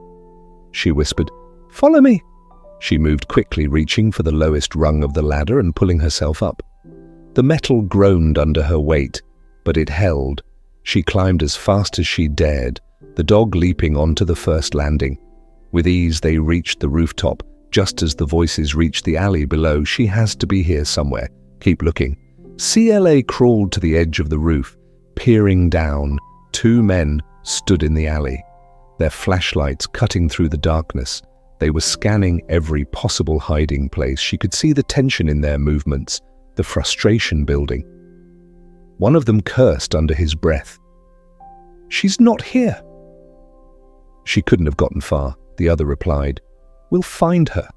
she whispered, "Follow me." She moved quickly, reaching for the lowest rung of the ladder and pulling herself up. The metal groaned under her weight, but it held. She climbed as fast as she dared, the dog leaping onto the first landing. With ease they reached the rooftop, just as the voices reached the alley below. "She has to be here somewhere. Keep looking." CLA crawled to the edge of the roof, peering down. Two men stood in the alley, their flashlights cutting through the darkness. They were scanning every possible hiding place. She could see the tension in their movements, the frustration building. One of them cursed under his breath. "She's not here." "She couldn't have gotten far," the other replied. "We'll find her."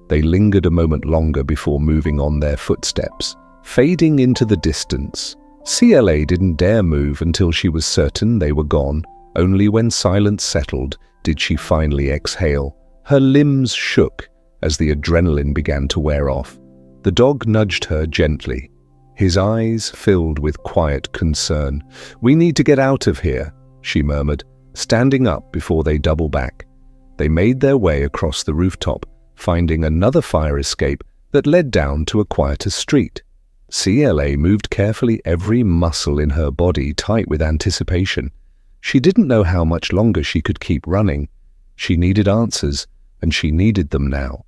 They lingered a moment longer before moving on, their footsteps fading into the distance. CLA didn't dare move until she was certain they were gone. Only when silence settled did she finally exhale. Her limbs shook as the adrenaline began to wear off. The dog nudged her gently, his eyes filled with quiet concern. "We need to get out of here," she murmured, standing up before they double back. They made their way across the rooftop, finding another fire escape that led down to a quieter street. CLA moved carefully, every muscle in her body tight with anticipation. She didn't know how much longer she could keep running. She needed answers, and she needed them now.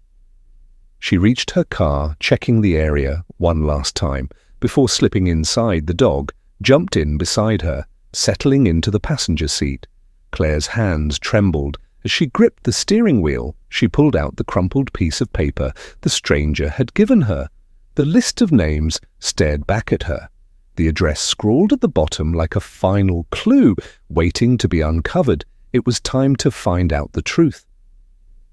She reached her car, checking the area one last time. Before slipping inside, the dog jumped in beside her, settling into the passenger seat. Claire's hands trembled as she gripped the steering wheel. She pulled out the crumpled piece of paper the stranger had given her. The list of names stared back at her, the address scrawled at the bottom like a final clue waiting to be uncovered. It was time to find out the truth.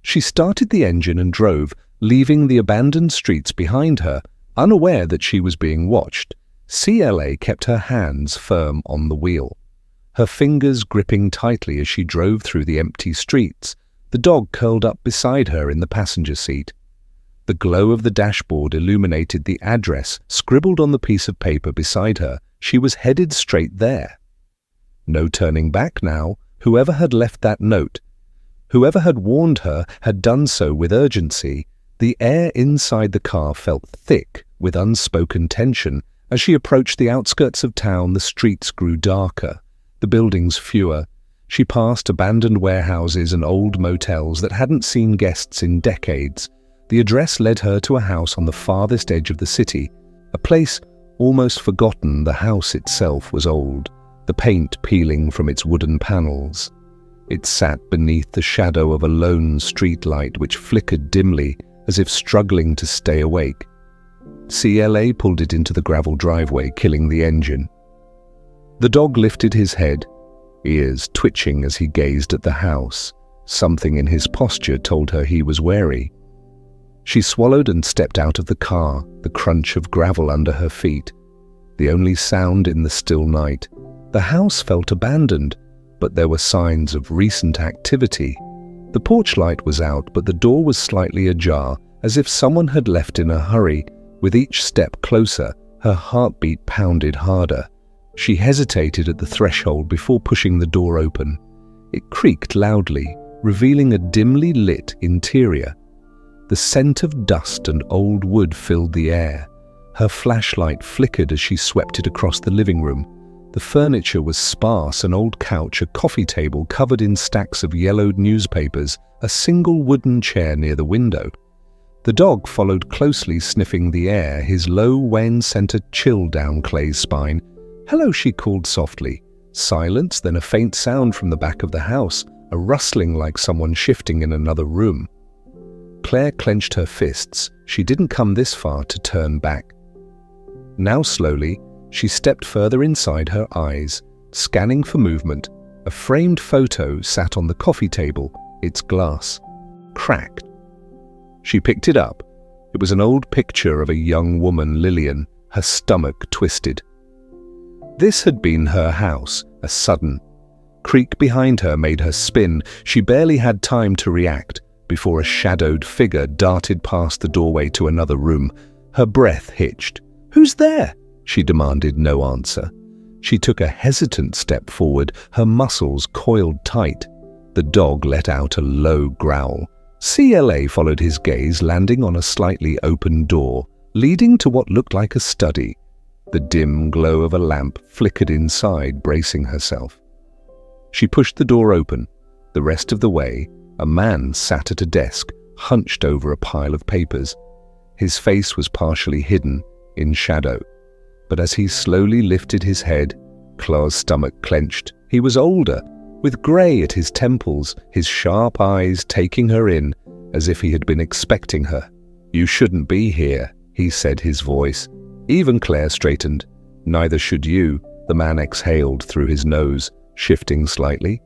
She started the engine and drove, leaving the abandoned streets behind her, unaware that she was being watched. CLA kept her hands firm on the wheel, her fingers gripping tightly as she drove through the empty streets. The dog curled up beside her in the passenger seat. The glow of the dashboard illuminated the address scribbled on the piece of paper beside her. She was headed straight there. No turning back now. Whoever had left that note, whoever had warned her, had done so with urgency. The air inside the car felt thick with unspoken tension. As she approached the outskirts of town, the streets grew darker, the buildings fewer. She passed abandoned warehouses and old motels that hadn't seen guests in decades. The address led her to a house on the farthest edge of the city, a place almost forgotten. The house itself was old, the paint peeling from its wooden panels. It sat beneath the shadow of a lone streetlight which flickered dimly as if struggling to stay awake. CLA pulled it into the gravel driveway, killing the engine. The dog lifted his head, ears twitching as he gazed at the house. Something in his posture told her he was wary. She swallowed and stepped out of the car, the crunch of gravel under her feet, the only sound in the still night. The house felt abandoned, but there were signs of recent activity. The porch light was out, but the door was slightly ajar, as if someone had left in a hurry. With each step closer, her heartbeat pounded harder. She hesitated at the threshold before pushing the door open. It creaked loudly, revealing a dimly lit interior. The scent of dust and old wood filled the air. Her flashlight flickered as she swept it across the living room. The furniture was sparse: an old couch, a coffee table covered in stacks of yellowed newspapers, a single wooden chair near the window. The dog followed closely, sniffing the air, his low whine sent a chill down Clay's spine. "Hello," she called softly. Silence, then a faint sound from the back of the house, a rustling like someone shifting in another room. Claire clenched her fists. She didn't come this far to turn back. Now slowly, she stepped further inside, her eyes scanning for movement. A framed photo sat on the coffee table, its glass cracked. She picked it up. It was an old picture of a young woman, Lillian, her stomach twisted. This had been her house. A sudden creak behind her made her spin. She barely had time to react before a shadowed figure darted past the doorway to another room. Her breath hitched. "Who's there?" she demanded. No answer. She took a hesitant step forward, her muscles coiled tight. The dog let out a low growl. CLA followed his gaze, landing on a slightly open door, leading to what looked like a study. The dim glow of a lamp flickered inside, bracing herself. She pushed the door open. The rest of the way, a man sat at a desk, hunched over a pile of papers. His face was partially hidden, in shadow. But as he slowly lifted his head, Claude's stomach clenched. He was older, with grey at his temples, his sharp eyes taking her in, as if he had been expecting her. "You shouldn't be here," he said, his voice. Even Claire straightened. "Neither should you," the man exhaled through his nose, shifting slightly.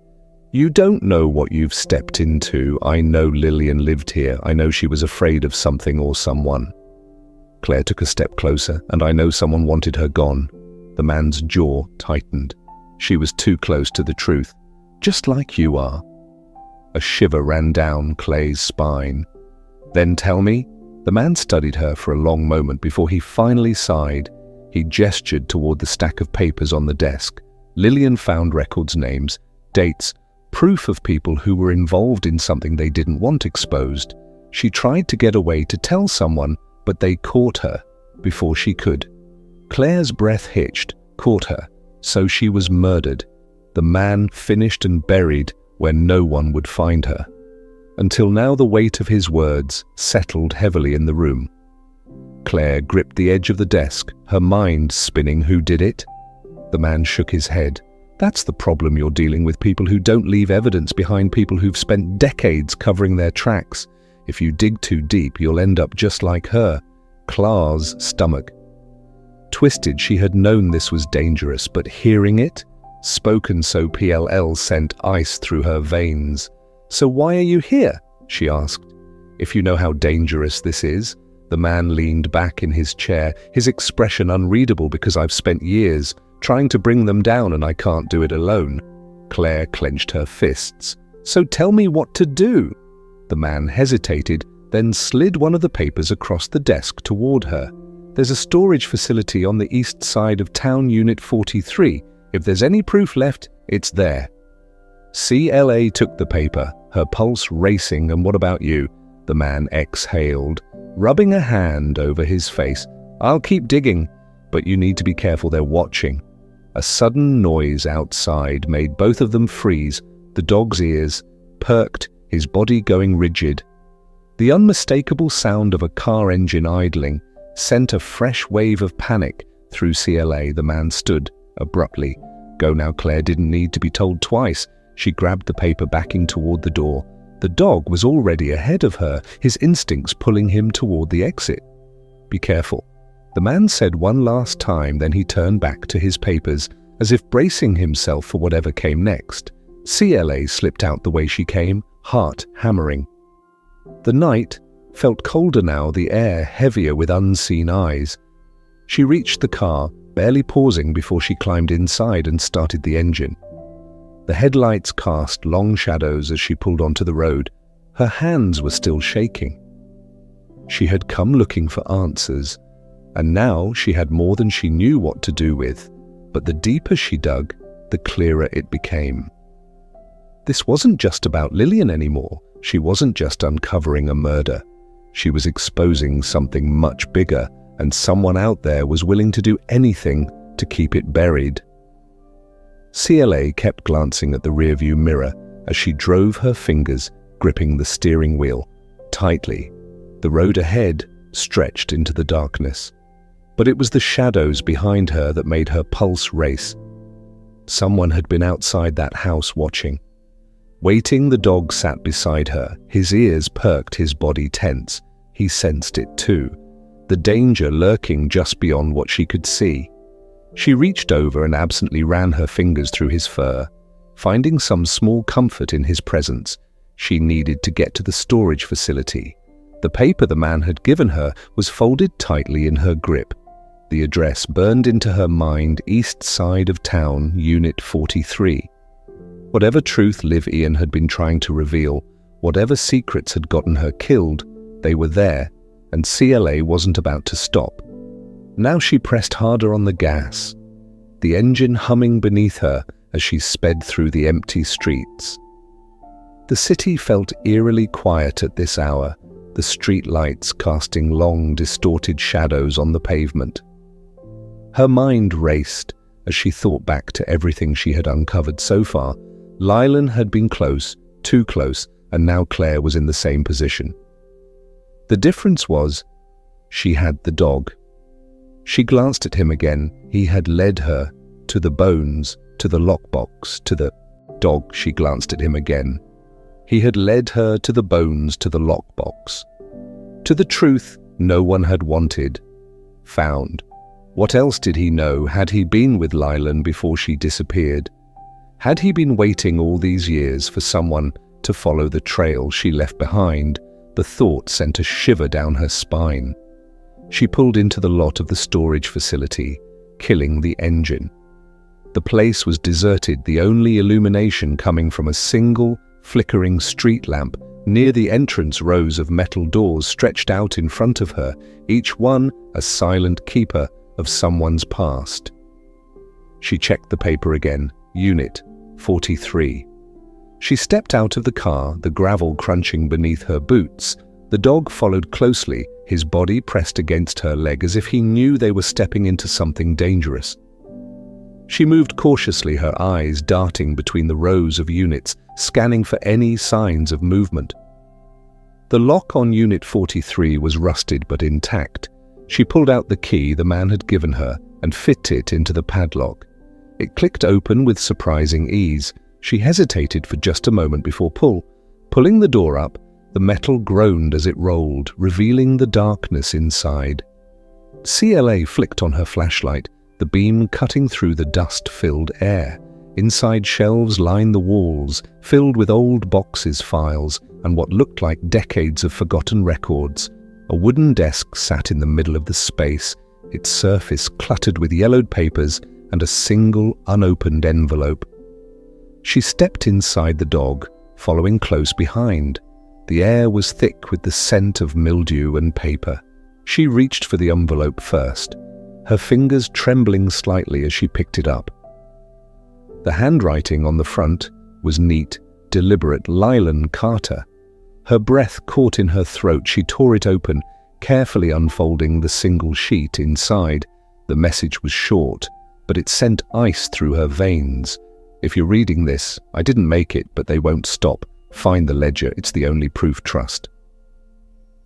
"You don't know what you've stepped into. I know Lillian lived here. I know she was afraid of something or someone." Claire took a step closer. "And I know someone wanted her gone." The man's jaw tightened. "She was too close to the truth. Just like you are." A shiver ran down Clay's spine. "Then tell me." The man studied her for a long moment before he finally sighed. He gestured toward the stack of papers on the desk. Lillian found records, names, dates, proof of people who were involved in something they didn't want exposed. She tried to get away, to tell someone, but they caught her before she could. Claire's breath hitched, caught her, so she was murdered. The man finished and buried where no one would find her. Until now, the weight of his words settled heavily in the room. Claire gripped the edge of the desk, her mind spinning. Who did it? The man shook his head. "That's the problem you're dealing with, people who don't leave evidence behind, people who've spent decades covering their tracks. If you dig too deep, you'll end up just like her." Claire's stomach twisted. She had known this was dangerous, but hearing it, spoken so PLL, sent ice through her veins. "So why are you here?" she asked. "If you know how dangerous this is." The man leaned back in his chair, his expression unreadable. "Because I've spent years trying to bring them down and I can't do it alone." Claire clenched her fists. "So tell me what to do." The man hesitated, then slid one of the papers across the desk toward her. "There's a storage facility on the east side of town, Unit 43. If there's any proof left, it's there." CLA took the paper, her pulse racing. "And what about you?" The man exhaled, rubbing a hand over his face. "I'll keep digging, but you need to be careful. They're watching." A sudden noise outside made both of them freeze. The dog's ears perked, his body going rigid. The unmistakable sound of a car engine idling sent a fresh wave of panic through CLA. The man stood abruptly. "Go now." Claire didn't need to be told twice. She grabbed the paper, backing toward the door. The dog was already ahead of her, his instincts pulling him toward the exit. "Be careful," the man said one last time, then he turned back to his papers, as if bracing himself for whatever came next. CLA slipped out the way she came, heart hammering. The night felt colder now, the air heavier with unseen eyes. She reached the car, barely pausing before she climbed inside and started the engine. The headlights cast long shadows as she pulled onto the road. Her hands were still shaking. She had come looking for answers, and now she had more than she knew what to do with, but the deeper she dug, the clearer it became. This wasn't just about Lillian anymore. She wasn't just uncovering a murder. She was exposing something much bigger, and someone out there was willing to do anything to keep it buried. CLA kept glancing at the rearview mirror as she drove her fingers, gripping the steering wheel tightly. The road ahead stretched into the darkness, but it was the shadows behind her that made her pulse race. Someone had been outside that house watching. Waiting, the dog sat beside her, his ears perked, his body tense. He sensed it too, the danger lurking just beyond what she could see. She reached over and absently ran her fingers through his fur. Finding some small comfort in his presence, she needed to get to the storage facility. The paper the man had given her was folded tightly in her grip. The address burned into her mind: east side of town, Unit 43. Whatever truth Liv Ian had been trying to reveal, whatever secrets had gotten her killed, they were there, and CLA wasn't about to stop. Now she pressed harder on the gas, the engine humming beneath her as she sped through the empty streets. The city felt eerily quiet at this hour, the street lights casting long, distorted shadows on the pavement. Her mind raced as she thought back to everything she had uncovered so far. Lylan had been close, too close, and now Claire was in the same position. The difference was, she had the dog. She glanced at him again. He had led her to the bones, to the lockbox, to the dog. She glanced at him again. He had led her to the bones, to the lockbox, to the truth no one had wanted, found. What else did he know? Had he been with Lylan before she disappeared? Had he been waiting all these years for someone to follow the trail she left behind? The thought sent a shiver down her spine. She pulled into the lot of the storage facility, killing the engine. The place was deserted, the only illumination coming from a single, flickering street lamp. Near the entrance, rows of metal doors stretched out in front of her, each one a silent keeper of someone's past. She checked the paper again. Unit 43. She stepped out of the car, the gravel crunching beneath her boots. The dog followed closely, his body pressed against her leg as if he knew they were stepping into something dangerous. She moved cautiously, her eyes darting between the rows of units, scanning for any signs of movement. The lock on Unit 43 was rusted but intact. She pulled out the key the man had given her and fit it into the padlock. It clicked open with surprising ease. She hesitated for just a moment before pulling the door up. The metal groaned as it rolled, revealing the darkness inside. CLA flicked on her flashlight, the beam cutting through the dust-filled air. Inside, shelves lined the walls, filled with old boxes, files, and what looked like decades of forgotten records. A wooden desk sat in the middle of the space, its surface cluttered with yellowed papers and a single unopened envelope. She stepped inside the dog, following close behind. The air was thick with the scent of mildew and paper. She reached for the envelope first, her fingers trembling slightly as she picked it up. The handwriting on the front was neat, deliberate. Lylan Carter. Her breath caught in her throat. She tore it open, carefully unfolding the single sheet inside. The message was short, but it sent ice through her veins. If you're reading this, I didn't make it, but they won't stop. Find the ledger, it's the only proof. Trust.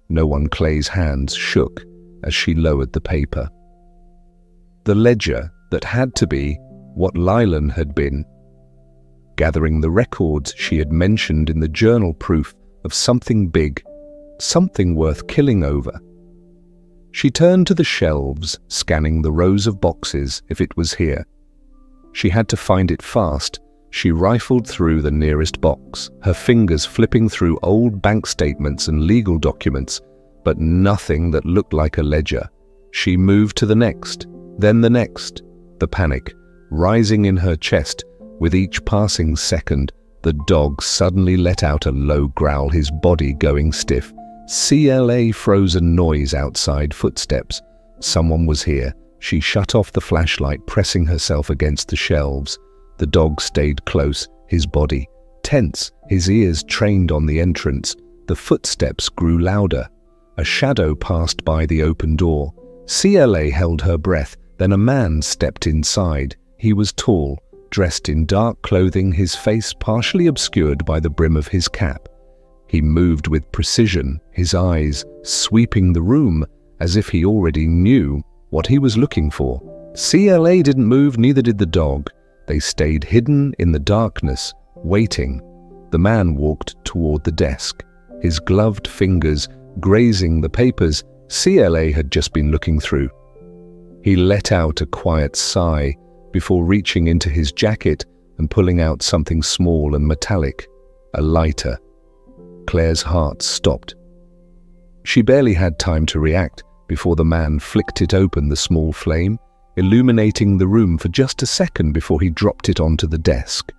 No one. Clay's hands shook as she lowered the paper. The ledger that had to be what Lylan had been. Gathering the records she had mentioned in the journal, proof of something big, something worth killing over. She turned to the shelves, scanning the rows of boxes if it was here. She had to find it fast. She rifled through the nearest box, her fingers flipping through old bank statements and legal documents, but nothing that looked like a ledger. She moved to the next, then the next. The panic rising in her chest with each passing second. The dog suddenly let out a low growl, his body going stiff. CLA frozen noise outside footsteps. Someone was here. She shut off the flashlight, pressing herself against the shelves. The dog stayed close, his body tense, his ears trained on the entrance. The footsteps grew louder. A shadow passed by the open door. CLA held her breath. Then a man stepped inside. He was tall, dressed in dark clothing, his face partially obscured by the brim of his cap. He moved with precision, his eyes sweeping the room as if he already knew what he was looking for. CLA didn't move, neither did the dog. They stayed hidden in the darkness, waiting. The man walked toward the desk, his gloved fingers grazing the papers CLA had just been looking through. He let out a quiet sigh before reaching into his jacket and pulling out something small and metallic, a lighter. Claire's heart stopped. She barely had time to react before the man flicked it open, the small flame, illuminating the room for just a second before he dropped it onto the desk.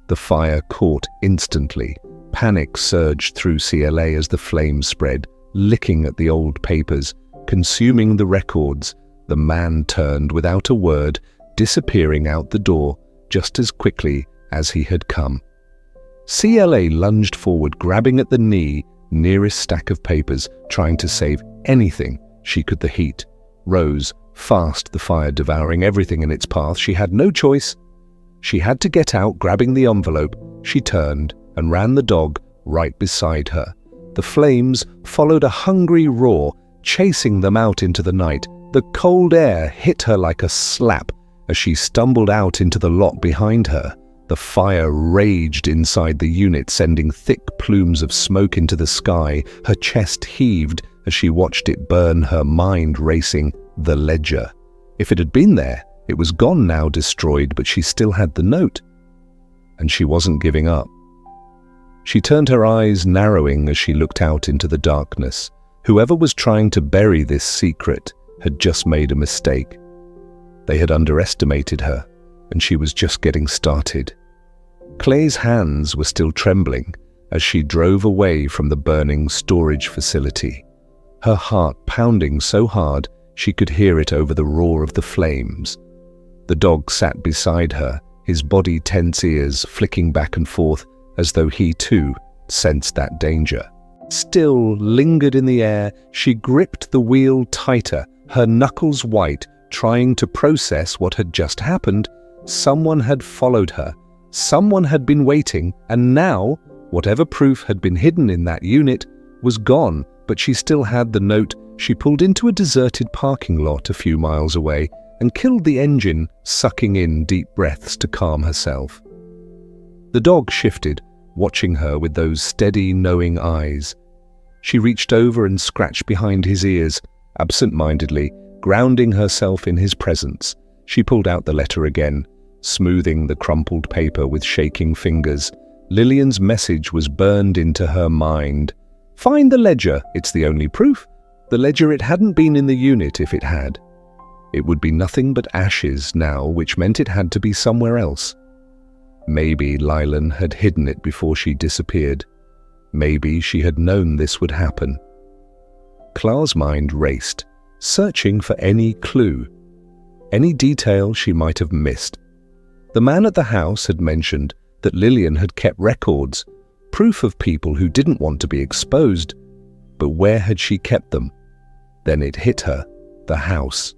The fire caught instantly. Panic surged through CLA as the flame spread, licking at the old papers, consuming the records. The man turned without a word, disappearing out the door just as quickly as he had come. CLA lunged forward, grabbing at the knee nearest stack of papers, trying to save anything she could. The heat rose fast, the fire devouring everything in its path. She had no choice. She had to get out. Grabbing the envelope, she turned and ran the dog right beside her. The flames followed a hungry roar, chasing them out into the night. The cold air hit her like a slap as she stumbled out into the lot behind her. The fire raged inside the unit, sending thick plumes of smoke into the sky. Her chest heaved as she watched it burn, her mind racing. The ledger. If it had been there, it was gone now, destroyed, but she still had the note. And she wasn't giving up. She turned, her eyes narrowing as she looked out into the darkness. Whoever was trying to bury this secret had just made a mistake. They had underestimated her, and she was just getting started. Clay's hands were still trembling as she drove away from the burning storage facility, her heart pounding so hard she could hear it over the roar of the flames. The dog sat beside her, his body tense, ears flicking back and forth as though he too sensed that danger. Still lingered in the air, she gripped the wheel tighter, her knuckles white, trying to process what had just happened. Someone had followed her. Someone had been waiting, and now, whatever proof had been hidden in that unit was gone, but she still had the note. She pulled into a deserted parking lot a few miles away and killed the engine, sucking in deep breaths to calm herself. The dog shifted, watching her with those steady, knowing eyes. She reached over and scratched behind his ears, absent-mindedly, grounding herself in his presence. She pulled out the letter again, smoothing the crumpled paper with shaking fingers. Lillian's message was burned into her mind. Find the ledger, it's the only proof. The ledger, it hadn't been in the unit if it had. It would be nothing but ashes now, which meant it had to be somewhere else. Maybe Lylan had hidden it before she disappeared. Maybe she had known this would happen. Clara's mind raced, searching for any clue, any detail she might have missed. The man at the house had mentioned that Lillian had kept records, proof of people who didn't want to be exposed. But where had she kept them? Then it hit her, the house.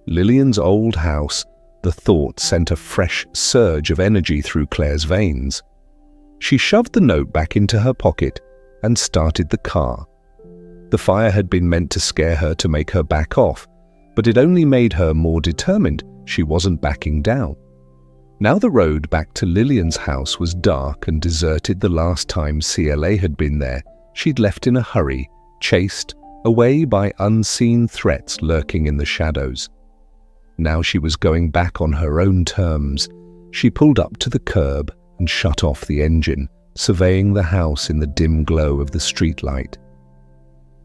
Lillian's old house. The thought sent a fresh surge of energy through Claire's veins. She shoved the note back into her pocket and started the car. The fire had been meant to scare her, to make her back off, but it only made her more determined. She wasn't backing down. Now the road back to Lillian's house was dark and deserted. The last time CLA had been there, she'd left in a hurry, chased away by unseen threats lurking in the shadows. Now she was going back on her own terms. She pulled up to the curb and shut off the engine, surveying the house in the dim glow of the streetlight.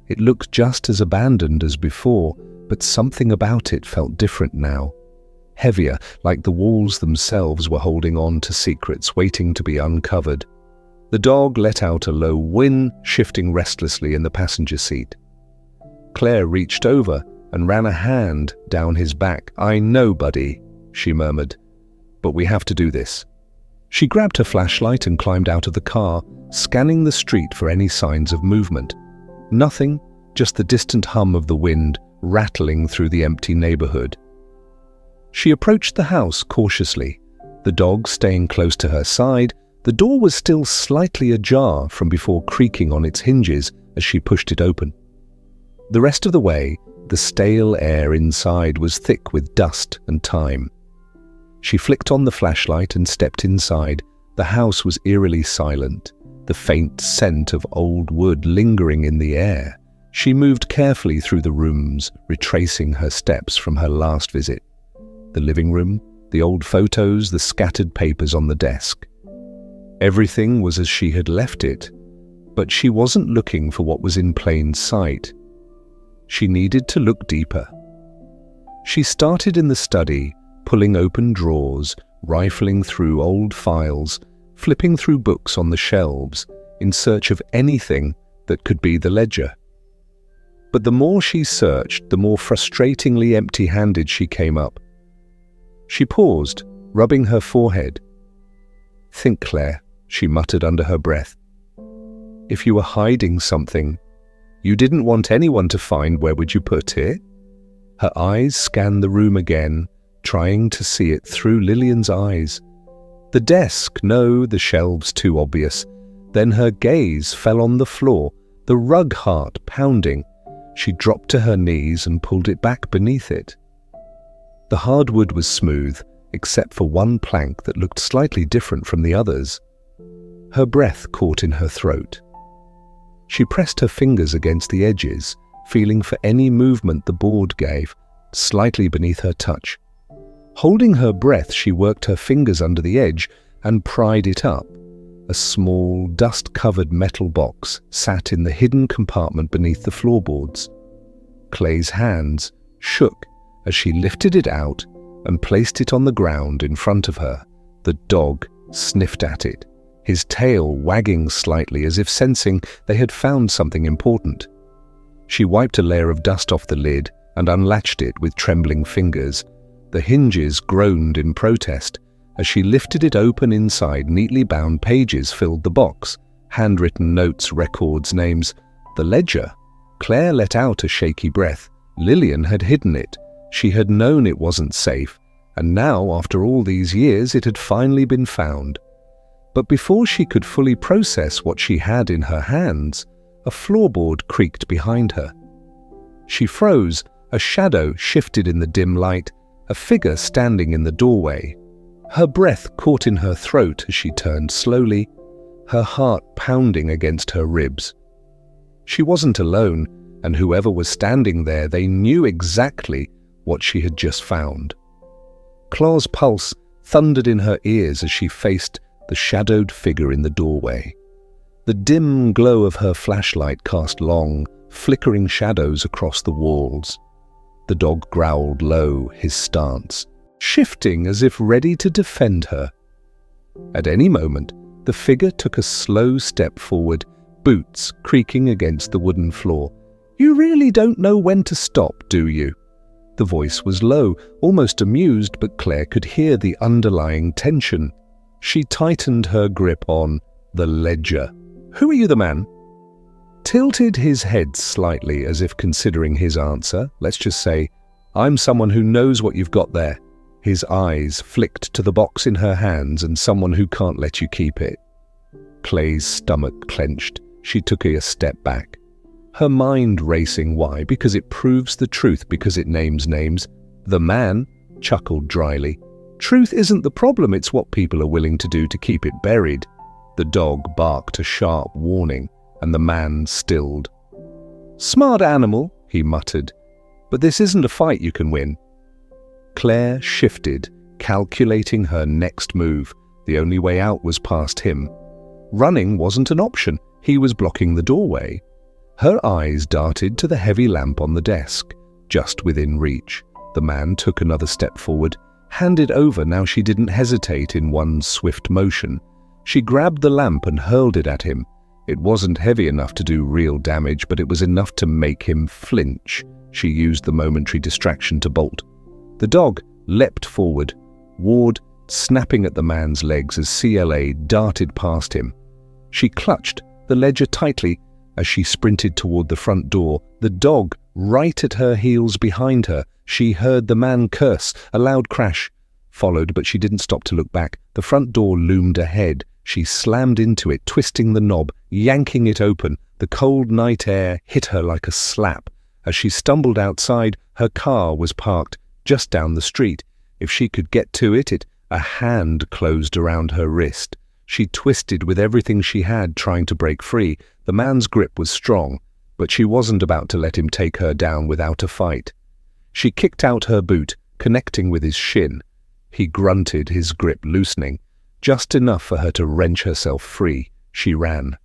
It looked just as abandoned as before, but something about it felt different now. Heavier, like the walls themselves were holding on to secrets waiting to be uncovered. The dog let out a low whine, shifting restlessly in the passenger seat. Claire reached over and ran a hand down his back. "I know, buddy," she murmured, "but we have to do this." She grabbed her flashlight and climbed out of the car, scanning the street for any signs of movement. Nothing, just the distant hum of the wind rattling through the empty neighborhood. She approached the house cautiously, the dog staying close to her side. The door was still slightly ajar from before creaking on its hinges as she pushed it open. The rest of the way, the stale air inside was thick with dust and time. She flicked on the flashlight and stepped inside. The house was eerily silent, the faint scent of old wood lingering in the air. She moved carefully through the rooms, retracing her steps from her last visit. The living room, the old photos, the scattered papers on the desk. Everything was as she had left it, but she wasn't looking for what was in plain sight. She needed to look deeper. She started in the study, pulling open drawers, rifling through old files, flipping through books on the shelves, in search of anything that could be the ledger. But the more she searched, the more frustratingly empty-handed she came up. She paused, rubbing her forehead. "Think, Claire," she muttered under her breath. "If you were hiding something, you didn't want anyone to find, where would you put it?" Her eyes scanned the room again, trying to see it through Lillian's eyes. The desk, no, the shelves too obvious. Then her gaze fell on the floor, the rug heart pounding. She dropped to her knees and pulled it back beneath it. The hardwood was smooth, except for one plank that looked slightly different from the others. Her breath caught in her throat. She pressed her fingers against the edges, feeling for any movement the board gave, slightly beneath her touch. Holding her breath, she worked her fingers under the edge and pried it up. A small, dust-covered metal box sat in the hidden compartment beneath the floorboards. Clay's hands shook as she lifted it out and placed it on the ground in front of her. The dog sniffed at it, his tail wagging slightly as if sensing they had found something important. She wiped a layer of dust off the lid and unlatched it with trembling fingers. The hinges groaned in protest. As she lifted it open, inside, neatly bound pages filled the box. Handwritten notes, records, names. The ledger. Claire let out a shaky breath. Lillian had hidden it. She had known it wasn't safe, and now, after all these years, it had finally been found. But before she could fully process what she had in her hands, a floorboard creaked behind her. She froze. A shadow shifted in the dim light, a figure standing in the doorway. Her breath caught in her throat as she turned slowly, her heart pounding against her ribs. She wasn't alone, and whoever was standing there, they knew exactly what she had just found. Claw's pulse thundered in her ears as she faced the shadowed figure in the doorway. The dim glow of her flashlight cast long, flickering shadows across the walls. The dog growled low, his stance shifting as if ready to defend her. At any moment, the figure took a slow step forward, boots creaking against the wooden floor. "You really don't know when to stop, do you?" The voice was low, almost amused, but Claire could hear the underlying tension. She tightened her grip on the ledger. "Who are you, the man?" Tilted his head slightly as if considering his answer. "Let's just say, I'm someone who knows what you've got there." His eyes flicked to the box in her hands, and someone who can't let you keep it. Clay's stomach clenched. She took a step back. Her mind racing. Why? Because it proves the truth, because it names names. The man chuckled dryly. "Truth isn't the problem, it's what people are willing to do to keep it buried." The dog barked a sharp warning, and the man stilled. "Smart animal," he muttered, "but this isn't a fight you can win." Claire shifted, calculating her next move. The only way out was past him. Running wasn't an option. He was blocking the doorway. Her eyes darted to the heavy lamp on the desk, just within reach. The man took another step forward, handed over. Now she didn't hesitate in one swift motion. She grabbed the lamp and hurled it at him. It wasn't heavy enough to do real damage, but it was enough to make him flinch. She used the momentary distraction to bolt. The dog leapt forward, Ward snapping at the man's legs as CLA darted past him. She clutched the ledger tightly as she sprinted toward the front door, the dog right at her heels behind her. She heard the man curse, a loud crash followed, but she didn't stop to look back. The front door loomed ahead. She slammed into it, twisting the knob, yanking it open. The cold night air hit her like a slap. As she stumbled outside, her car was parked just down the street. If she could get to it, a hand closed around her wrist. She twisted with everything she had, trying to break free. The man's grip was strong, but she wasn't about to let him take her down without a fight. She kicked out her boot, connecting with his shin. He grunted, his grip loosening, just enough for her to wrench herself free. She ran.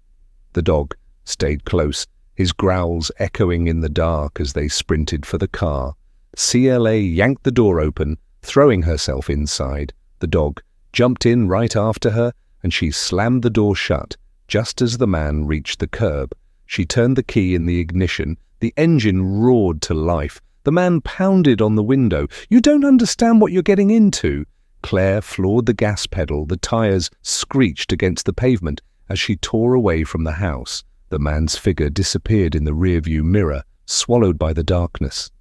The dog stayed close, his growls echoing in the dark as they sprinted for the car. CLA yanked the door open, throwing herself inside. The dog jumped in right after her, and she slammed the door shut just as the man reached the curb. She turned the key in the ignition. The engine roared to life. The man pounded on the window. "You don't understand what you're getting into." Claire floored the gas pedal. The tires screeched against the pavement as she tore away from the house. The man's figure disappeared in the rearview mirror, swallowed by the darkness.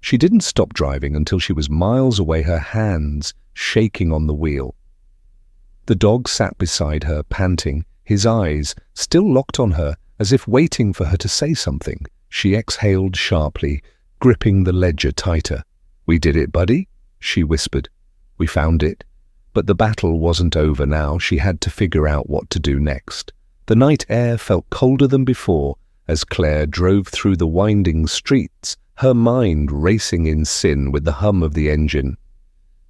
She didn't stop driving until she was miles away, her hands shaking on the wheel. The dog sat beside her, panting, his eyes still locked on her, as if waiting for her to say something. She exhaled sharply, gripping the ledger tighter. "We did it, buddy," she whispered. "We found it." But the battle wasn't over now. She had to figure out what to do next. The night air felt colder than before as Claire drove through the winding streets, her mind racing in sin with the hum of the engine.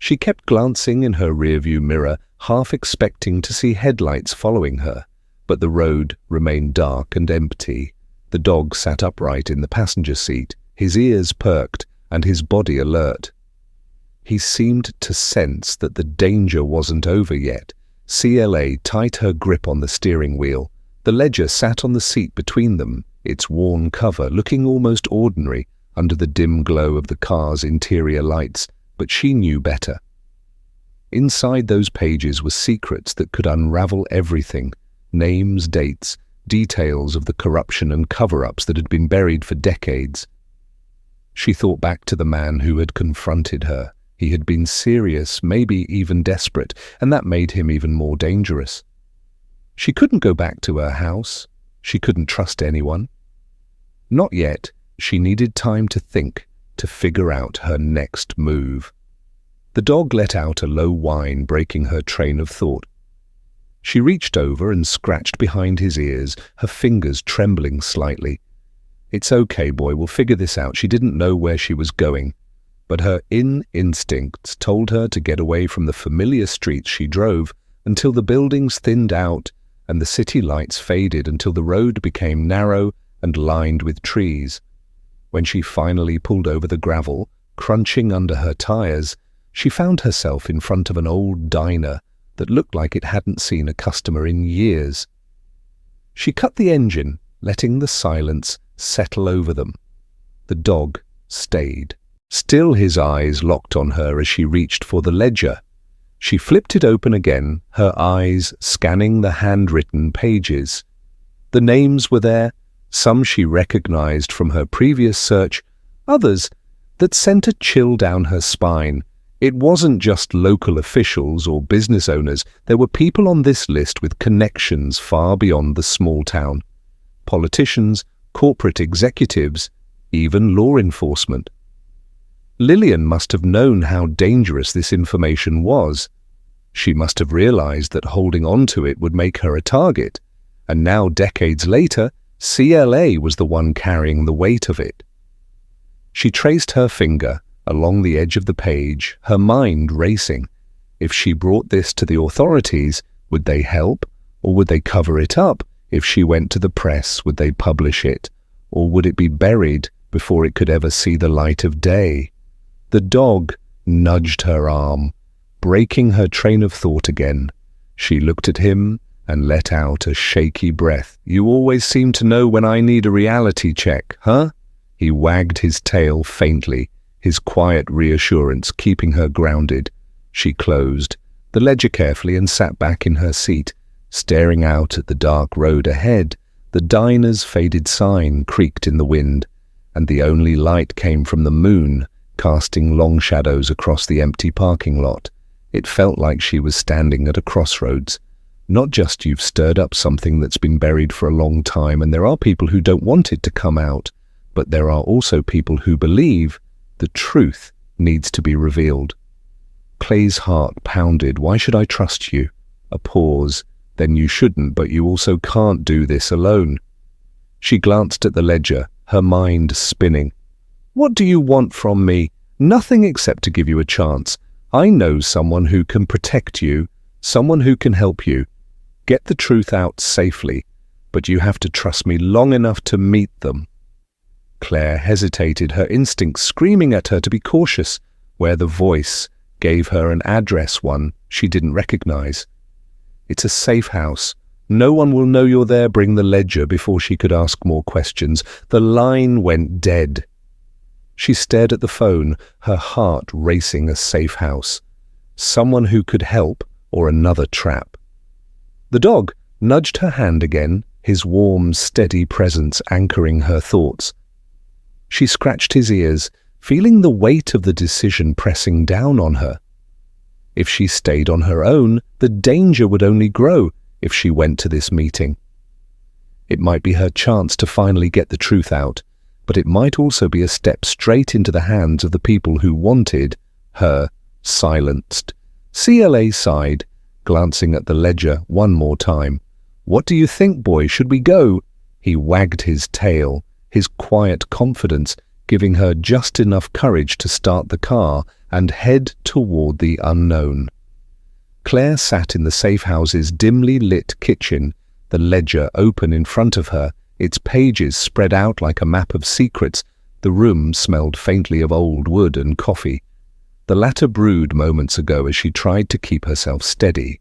She kept glancing in her rearview mirror, half expecting to see headlights following her, but the road remained dark and empty. The dog sat upright in the passenger seat, his ears perked and his body alert. He seemed to sense that the danger wasn't over yet. CLA tight her grip on the steering wheel. The ledger sat on the seat between them, its worn cover looking almost ordinary under the dim glow of the car's interior lights, but she knew better. Inside those pages were secrets that could unravel everything: names, dates, details of the corruption and cover-ups that had been buried for decades. She thought back to the man who had confronted her. He had been serious, maybe even desperate, and that made him even more dangerous. She couldn't go back to her house. She couldn't trust anyone. Not yet. She needed time to think, to figure out her next move. The dog let out a low whine, breaking her train of thought. She reached over and scratched behind his ears, her fingers trembling slightly. "It's okay, boy, we'll figure this out." She didn't know where she was going, but her instincts told her to get away from the familiar streets she drove until the buildings thinned out and the city lights faded, until the road became narrow and lined with trees. When she finally pulled over the gravel, crunching under her tires, she found herself in front of an old diner that looked like it hadn't seen a customer in years. She cut the engine, letting the silence settle over them. The dog stayed, still his eyes locked on her as she reached for the ledger. She flipped it open again, her eyes scanning the handwritten pages. The names were there, some she recognized from her previous search, others that sent a chill down her spine. It wasn't just local officials or business owners. There were people on this list with connections far beyond the small town. Politicians, corporate executives, even law enforcement. Lillian must have known how dangerous this information was. She must have realized that holding on to it would make her a target, and now, decades later, CLA was the one carrying the weight of it. She traced her finger along the edge of the page, her mind racing. If she brought this to the authorities, would they help, or would they cover it up? If she went to the press, would they publish it, or would it be buried before it could ever see the light of day? The dog nudged her arm, breaking her train of thought again. She looked at him and let out a shaky breath. You always seem to know when I need a reality check, huh? He wagged his tail faintly, his quiet reassurance keeping her grounded. She closed the ledger carefully and sat back in her seat, staring out at the dark road ahead. The diner's faded sign creaked in the wind, and the only light came from the moon, casting long shadows across the empty parking lot. It felt like she was standing at a crossroads. Not just you've stirred up something that's been buried for a long time, and there are people who don't want it to come out, but there are also people who believe the truth needs to be revealed. Clay's heart pounded. Why should I trust you? A pause. Then you shouldn't, but you also can't do this alone. She glanced at the ledger, her mind spinning. What do you want from me? Nothing except to give you a chance. I know someone who can protect you, someone who can help you. Get the truth out safely, but you have to trust me long enough to meet them. Claire hesitated, her instincts screaming at her to be cautious, where the voice gave her an address, one she didn't recognize. It's a safe house. No one will know you're there. Bring the ledger. Before she could ask more questions, the line went dead. She stared at the phone, her heart racing. A safe house. Someone who could help, or another trap. The dog nudged her hand again, his warm, steady presence anchoring her thoughts. She scratched his ears, feeling the weight of the decision pressing down on her. If she stayed on her own, the danger would only grow. If she went to this meeting, it might be her chance to finally get the truth out, but it might also be a step straight into the hands of the people who wanted her silenced. CLA sighed, glancing at the ledger one more time. What do you think, boy? Should we go? He wagged his tail, his quiet confidence giving her just enough courage to start the car and head toward the unknown. Claire sat in the safe house's dimly lit kitchen, the ledger open in front of her, its pages spread out like a map of secrets. The room smelled faintly of old wood and coffee. The latter brewed moments ago as she tried to keep herself steady.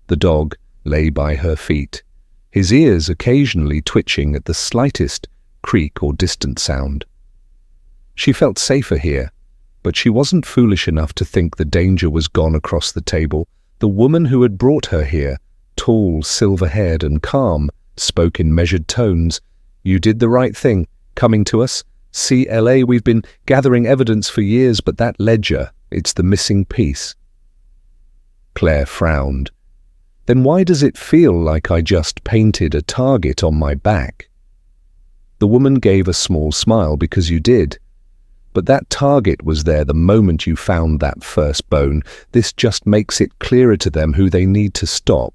The dog lay by her feet, his ears occasionally twitching at the slightest creak or distant sound. She felt safer here, but she wasn't foolish enough to think the danger was gone across the table. The woman who had brought her here, tall, silver-haired and calm, spoke in measured tones. You did the right thing, coming to us. CLA, we've been gathering evidence for years, but that ledger, it's the missing piece. Claire frowned. Then why does it feel like I just painted a target on my back? The woman gave a small smile. Because you did. But that target was there the moment you found that first bone. This just makes it clearer to them who they need to stop.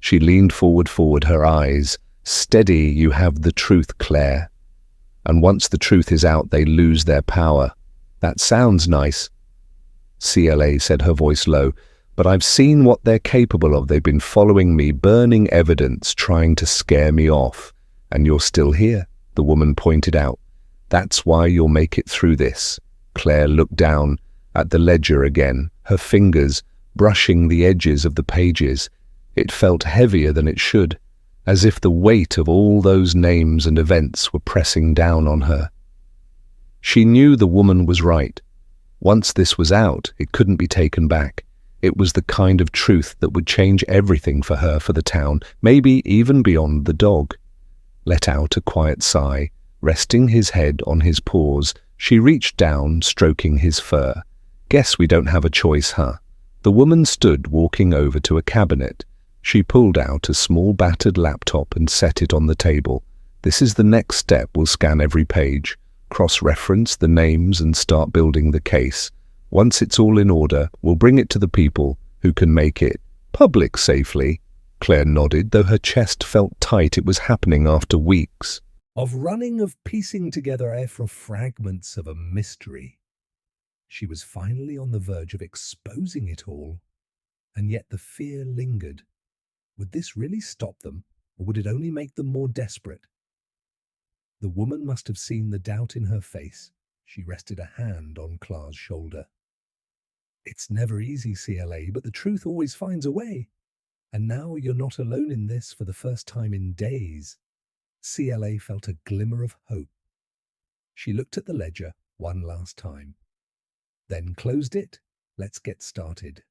She leaned forward, her eyes steady. You have the truth, Claire. And once the truth is out, they lose their power. That sounds nice. CLA said, her voice low, but I've seen what they're capable of. They've been following me, burning evidence, trying to scare me off. And you're still here, the woman pointed out. That's why you'll make it through this. Claire looked down at the ledger again, her fingers brushing the edges of the pages. It felt heavier than it should, as if the weight of all those names and events were pressing down on her. She knew the woman was right. Once this was out, it couldn't be taken back. It was the kind of truth that would change everything for her, for the town, maybe even beyond the dog. Let out a quiet sigh. Resting his head on his paws, she reached down, stroking his fur. Guess we don't have a choice, huh? The woman stood, walking over to a cabinet. She pulled out a small battered laptop and set it on the table. This is the next step. We'll scan every page, cross-reference the names and start building the case. Once it's all in order, we'll bring it to the people who can make it public safely. Claire nodded, though her chest felt tight. It was happening after weeks of running, of piecing together fragments of a mystery. She was finally on the verge of exposing it all, and yet the fear lingered. Would this really stop them, or would it only make them more desperate? The woman must have seen the doubt in her face. She rested a hand on Clara's shoulder. It's never easy, CLA, but the truth always finds a way. And now you're not alone in this for the first time in days. CLA felt a glimmer of hope. She looked at the ledger one last time, then closed it. Let's get started.